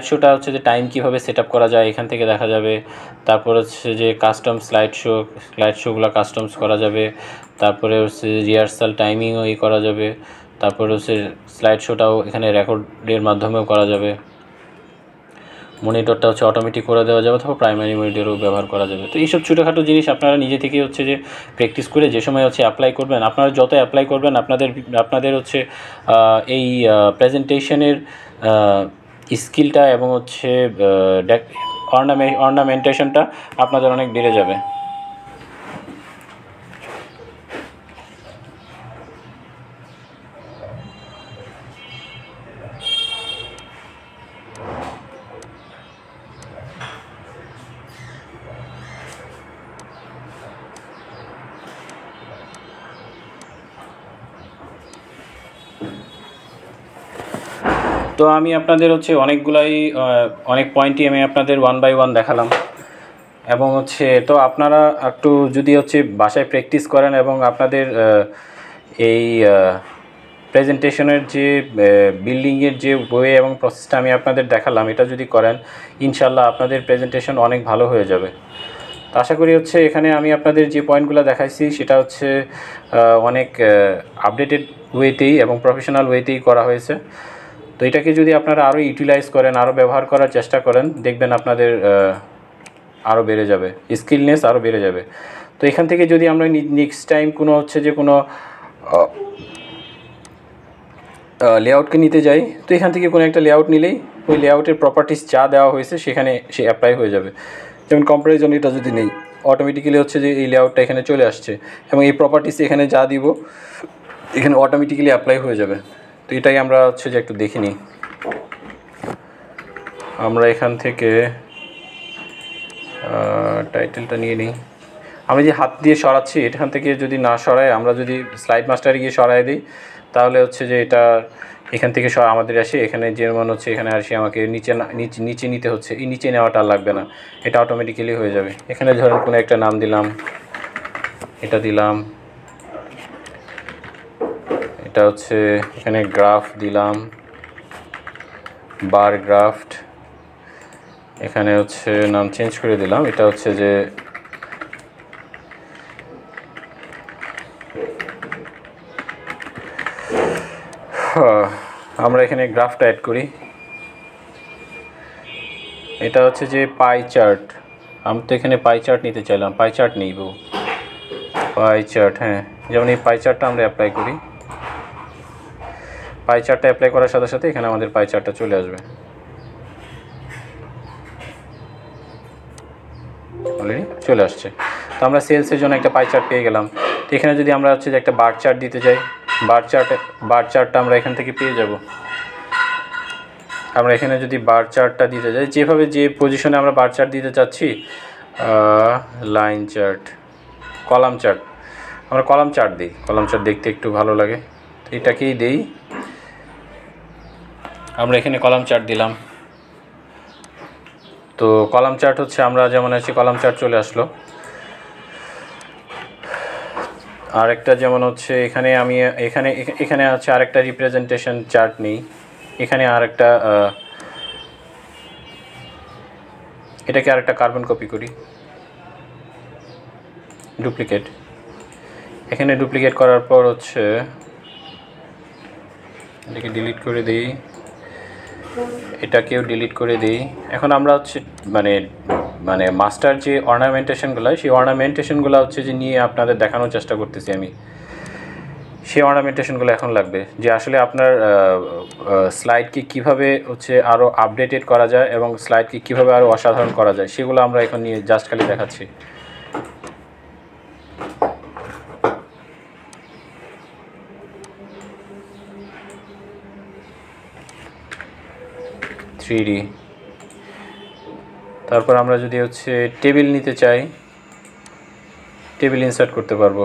শোটা হচ্ছে যে টাইম কীভাবে সেট আপ করা যায় এখান থেকে দেখা যাবে। তারপর হচ্ছে যে কাস্টম স্লাইড শোগুলো কাস্টমস করা যাবে। তারপরে হচ্ছে রিহার্সাল টাইমিংও করা যাবে। তারপরে হচ্ছে স্লাইড শোটাও এখানে রেকর্ডের মাধ্যমেও করা যাবে। মনিটরটা হচ্ছে অটোমেটিক করে দেওয়া যাবে অথবা প্রাইমারি মনিটরও ব্যবহার করা যাবে। তো এইসব ছোটোখাটো জিনিস আপনারা নিজে থেকে হচ্ছে যে প্র্যাকটিস করে যে সময় হচ্ছে অ্যাপ্লাই করবেন, আপনারা যত অ্যাপ্লাই করবেন আপনাদের হচ্ছে এই প্রেজেন্টেশনের স্কিলটা এবং হচ্ছে অর্নামেন্টেশনটা আপনাদের অনেক বেড়ে যাবে। তো আমি আপনাদের হচ্ছে অনেক পয়েন্টই আমি আপনাদের 1 বাই 1 দেখালাম, এবং হচ্ছে তো আপনারা একটু যদি হচ্ছে বাসায় প্র্যাকটিস করেন এবং আপনাদের এই প্রেজেন্টেশনের যে বিল্ডিংয়ের যে ওয়ে এবং প্রসেসটা আমি আপনাদের দেখালাম, এটা যদি করেন ইনশাল্লাহ আপনাদের প্রেজেন্টেশন অনেক ভালো হয়ে যাবে। তো আশা করি হচ্ছে এখানে আমি আপনাদের যে পয়েন্টগুলো দেখাইছি সেটা হচ্ছে অনেক আপডেটেড ওয়েতেই এবং প্রফেশনাল ওয়েতেই করা হয়েছে। তো এটাকে যদি আপনারা আরও ইউটিলাইজ করেন, আরও ব্যবহার করার চেষ্টা করেন, দেখবেন আপনাদের আরও বেড়ে যাবে, স্কিলনেস আরও বেড়ে যাবে। তো এখান থেকে যদি আমরা নেক্সট টাইম কোনো হচ্ছে যে কোনো লেআউটকে নিতে যাই, তো এখান থেকে কোনো একটা লেআউট নিলেই ওই লেআউটের প্রপার্টিস যা দেওয়া হয়েছে সেখানে সে অ্যাপ্লাই হয়ে যাবে। যেমন কম্পারিজন এটা যদি নেই, অটোমেটিক্যালি হচ্ছে যে এই লেআউটটা এখানে চলে আসছে এবং এই প্রপার্টিস এখানে যা দিব এখানে অটোমেটিক্যালি অ্যাপ্লাই হয়ে যাবে। তো এটাই আমরা হচ্ছে যে একটু দেখে নিই। আমরা এখান থেকে টাইটেলটা নিয়ে নিই। আমরা যে হাত দিয়ে সরাচ্ছি এখান থেকে যদি না সরাই, আমরা যদি স্লাইড মাস্টারে গিয়ে সরাই দিই তাহলে হচ্ছে যে এটা এখান থেকে আমাদের আসে এখানে, যেমন হচ্ছে এখানে আসি আমাকে নিচে নিতে হচ্ছে, এই নিচে নেওয়াটা আর লাগবে না, এটা অটোমেটিক্যালি হয়ে যাবে। এখানে ধরেন কোনো একটা নাম দিলাম, এটা দিলাম, এটা হচ্ছে এখানে গ্রাফ দিলাম, বার গ্রাফট, এখানে হচ্ছে নাম চেঞ্জ করে দিলাম, এটা হচ্ছে যে আমরা এখানে গ্রাফটা অ্যাড করি, এটা হচ্ছে যে পাই চার্ট। আমি তো এখানে পাই চার্ট নিতে চাইলাম, পাই চার্ট নিব, পাই চার্ট, হ্যাঁ, যেমন এই পাই চার্টটা আমরা অ্যাপ্লাই করি। পাই চার্টটা অ্যাপ্লাই করার সাথে সাথে এখানে আমাদের পাই চার্টটা চলে আসবে, অলরেডি চলে আসছে। তো আমরা সেলসের জন্য একটা পাই চার্ট পেয়ে গেলাম। তো এখানে যদি আমরা হচ্ছে যে একটা বার চার্ট দিতে যাই, বার চার্টটা আমরা এখান থেকে পেয়ে যাব। আমরা এখানে যদি বার চার্টটা দিতে যাই, যেভাবে যে পজিশনে আমরা বার চার্ট দিতে চাচ্ছি, লাইন চার্ট, কলাম চার্ট, আমরা কলাম চার্ট দিই, কলাম চার্ট দেখতে একটু ভালো লাগে, তো এটাকেই দিই। আমরা এখানে কলাম চার্ট দিলাম। তো কলাম চার্ট হচ্ছে আমরা যেমন আছি কলাম চার্ট চলে আসলো। আরেকটা যেমন হচ্ছে এখানে আমি এখানে হচ্ছে আরেকটা রিপ্রেজেন্টেশন চার্ট নিই, এখানে আরেকটা এটাকে আরেকটা কার্বন কপি করি, ডুপ্লিকেট, এখানে ডুপ্লিকেট করার পর হচ্ছে এটাকে ডিলিট করে দিই, এটাকেও ডিলিট করে দিই। এখন আমরা হচ্ছে মানে মাস্টার যে অর্নামেন্টেশনগুলো, সেই অর্নামেন্টেশনগুলো হচ্ছে যে নিয়ে আপনাদের দেখানোর চেষ্টা করতেছি আমি। সেই অর্নামেন্টেশনগুলো এখন লাগবে, যে আসলে আপনার স্লাইডকে কীভাবে হচ্ছে আরও আপডেটেড করা যায় এবং স্লাইডকে কীভাবে আরও অসাধারণ করা যায়, সেগুলো আমরা এখন নিয়ে জাস্ট খালি দেখাচ্ছি। তারপর আমরা যদি হচ্ছে টেবিল নিতে চাই, টেবিল ইনসার্ট করতে পারবো।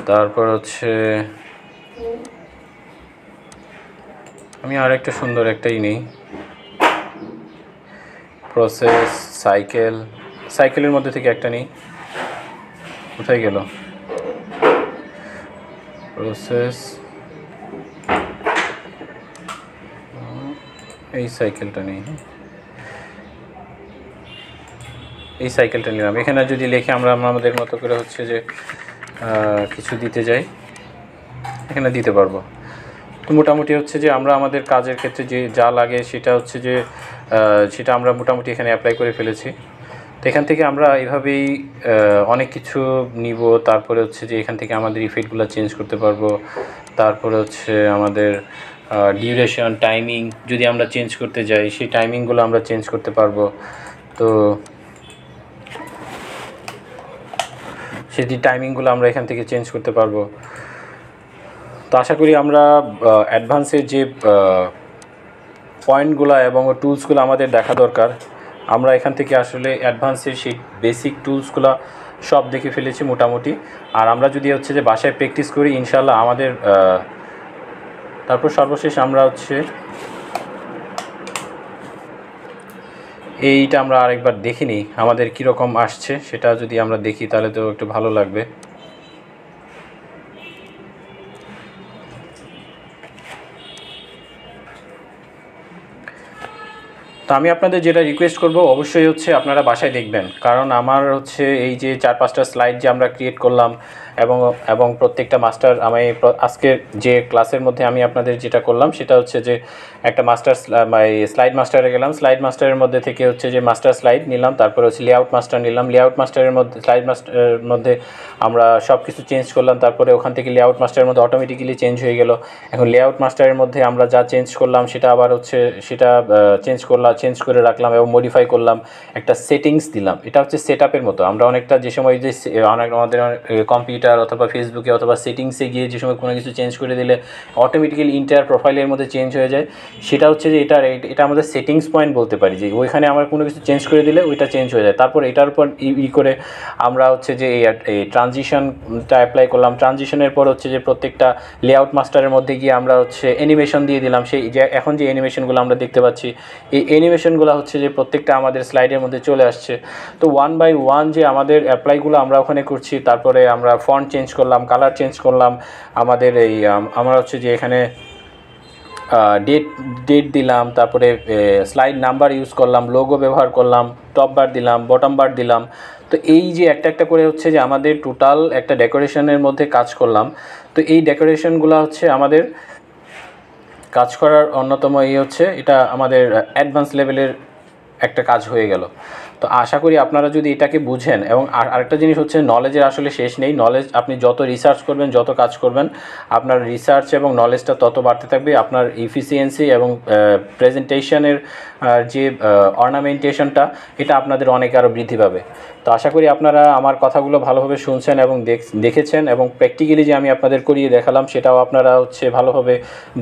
তারপর হচ্ছে আমি আরেকটা সুন্দর একটাই নিই, প্রসেস, সাইকেলের মধ্যে থেকে একটা নিই, কোথায় গেল, প্রসেস, এই সাইকেলটা নিই, এই সাইকেলটা নিলাম। এখানে যদি লিখে আমরা আমাদের মতো করে হচ্ছে যে কিছু দিতে যাই, এখানে দিতে পারবো। তো মোটামুটি হচ্ছে যে আমরা আমাদের কাজের ক্ষেত্রে যে যা লাগে সেটা হচ্ছে যে সেটা আমরা মোটামুটি এখানে অ্যাপ্লাই করে ফেলেছি। তো এখান থেকে আমরা এইভাবেই অনেক কিছু নিব। তারপরে হচ্ছে যে এখান থেকে আমাদের ইফেক্টগুলো চেঞ্জ করতে পারবো। তারপরে হচ্ছে আমাদের ডিউরেশন, টাইমিং যদি আমরা চেঞ্জ করতে যাই, সেই টাইমিংগুলো আমরা চেঞ্জ করতে পারবো। তো সেই টাইমিংগুলো আমরা এখান থেকে চেঞ্জ করতে পারবো। তো আশা করি আমরা অ্যাডভান্সের যে পয়েন্টগুলো এবং টুলসগুলো আমাদের দেখা দরকার, আমরা এখান থেকে আসলে অ্যাডভান্সের সেই বেসিক টুলসগুলো সব দেখে ফেলেছি মোটামুটি। আর আমরা যদি হচ্ছে যে বাসায় প্র্যাকটিস করি ইনশাল্লাহ আমাদের তারপর সর্বশেষ আমরা হচ্ছে এইটা আমরা আরেকবার দেখে নিই আমাদের কীরকম আসছে, সেটা যদি আমরা দেখি তাহলে তো একটু ভালো লাগবে। তো আমি আপনাদের যেটা রিকোয়েস্ট করব অবশ্যই হচ্ছে আপনারা বাসায় দেখবেন, কারণ আমার হচ্ছে এই যে 4-5টা স্লাইড যে আমরা ক্রিয়েট করলাম এবং প্রত্যেকটা মাস্টার আমি আজকের যে ক্লাসের মধ্যে আমি আপনাদের যেটা করলাম সেটা হচ্ছে যে একটা স্লাইড মাস্টারে গেলাম, স্লাইড মাস্টারের মধ্যে থেকে হচ্ছে যে মাস্টার স্লাইড নিলাম, তারপরে হচ্ছে লেআউট মাস্টার নিলাম, লেআউট মাস্টারের মধ্যে স্লাইড মাস্টারের মধ্যে আমরা সব কিছু চেঞ্জ করলাম, তারপরে ওখান থেকে লেআউট মাস্টারের মধ্যে অটোমেটিক্যালি চেঞ্জ হয়ে গেল। এখন লেআউট মাস্টারের মধ্যে আমরা যা চেঞ্জ করলাম সেটা আবার হচ্ছে সেটা চেঞ্জ করে রাখলাম এবং মডিফাই করলাম, একটা সেটিংস দিলাম। এটা হচ্ছে সেটআপের মতো। আমরা অনেকটা যে সময় যে আমাদের কম্পিউটার অথবা ফেসবুকে অথবা সেটিংসে গিয়ে যে সময় কোনো কিছু চেঞ্জ করে দিলে অটোমেটিক্যালি ইন্টার প্রোফাইলের মধ্যে চেঞ্জ হয়ে যায়, সেটা হচ্ছে যে এটা আমাদের সেটিংস পয়েন্ট বলতে পারি, যে ওইখানে আমরা কোনো কিছু চেঞ্জ করে দিলে ওইটা চেঞ্জ হয়ে যায়। তারপর এটার উপর করে আমরা হচ্ছে যে এই ট্রানজিশনটা অ্যাপ্লাই করলাম। ট্রানজিশনের পর হচ্ছে যে প্রত্যেকটা লেআউট মাস্টারের মধ্যে গিয়ে আমরা হচ্ছে অ্যানিমেশন দিয়ে দিলাম। সেই যে এখন যে অ্যানিমেশনগুলো আমরা দেখতে পাচ্ছি এই অ্যানিমেশনগুলো হচ্ছে যে প্রত্যেকটা আমাদের স্লাইডের মধ্যে চলে আসছে। তো 1 বাই 1 যে আমাদের অ্যাপ্লাইগুলো আমরা ওখানে করছি, তারপরে আমরা ফন্ট চেঞ্জ করলাম, কালার চেঞ্জ করলাম, আমাদের আমরা হচ্ছে যে এখানে ডেট দিলাম, তারপরে স্লাইড নাম্বার ইউজ করলাম, লোগো ব্যবহার করলাম, টপ বার দিলাম, বটম বার দিলাম। তো এই যে একটা করে হচ্ছে যে আমাদের টোটাল একটা ডেকোরেশনের মধ্যে কাজ করলাম। তো এই ডেকোরেশনগুলো হচ্ছে আমাদের কাজ করার অন্যতম হচ্ছে এটা আমাদের অ্যাডভান্স লেভেলের একটা কাজ হয়ে গেল। তো আশা করি আপনারা যদি এটাকে বুঝেন, এবং আরেকটা জিনিস হচ্ছে নলেজের আসলে শেষ নেই। নলেজ আপনি যত রিসার্চ করবেন, যত কাজ করবেন, আপনার রিসার্চ এবং নলেজটা তত বাড়তে থাকবে। আপনার এফিসিয়েন্সি এবং প্রেজেন্টেশনের যে অর্নামেন্টেশনটা এটা আপনাদের অনেক আরও বৃদ্ধি পাবে। তো আশা করি আপনারা আমার কথাগুলো ভালোভাবে শুনছেন এবং দেখেছেন, এবং প্র্যাকটিক্যালি যে আমি আপনাদের করিয়ে দেখালাম সেটাও আপনারা হচ্ছে ভালোভাবে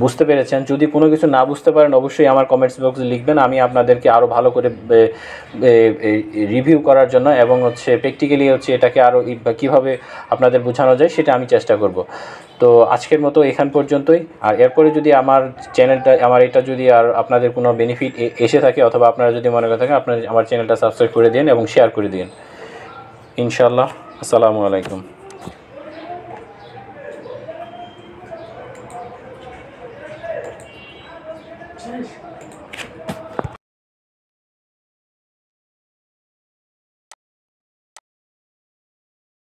বুঝতে পেরেছেন। যদি কোনো কিছু না বুঝতে পারেন অবশ্যই আমার কমেন্টস বক্সে লিখবেন, আমি আপনাদেরকে আরও ভালো করে রিভিউ করার জন্য এবং হচ্ছে প্র্যাকটিক্যালি হচ্ছে এটাকে আরও কীভাবে আপনাদের বোঝানো যায় সেটা আমি চেষ্টা করব। তো আজকের মতো এখান পর্যন্তই। আর এরপরে যদি আমার এটা যদি আর আপনাদের কোনো বেনিফিট এসে থাকে অথবা আপনারা যদি মনে করে থাকেন, আপনারা আমার চ্যানেলটা সাবস্ক্রাইব করে দিন এবং শেয়ার করে দিন ইনশাআল্লাহ। আসসালামু আলাইকুম।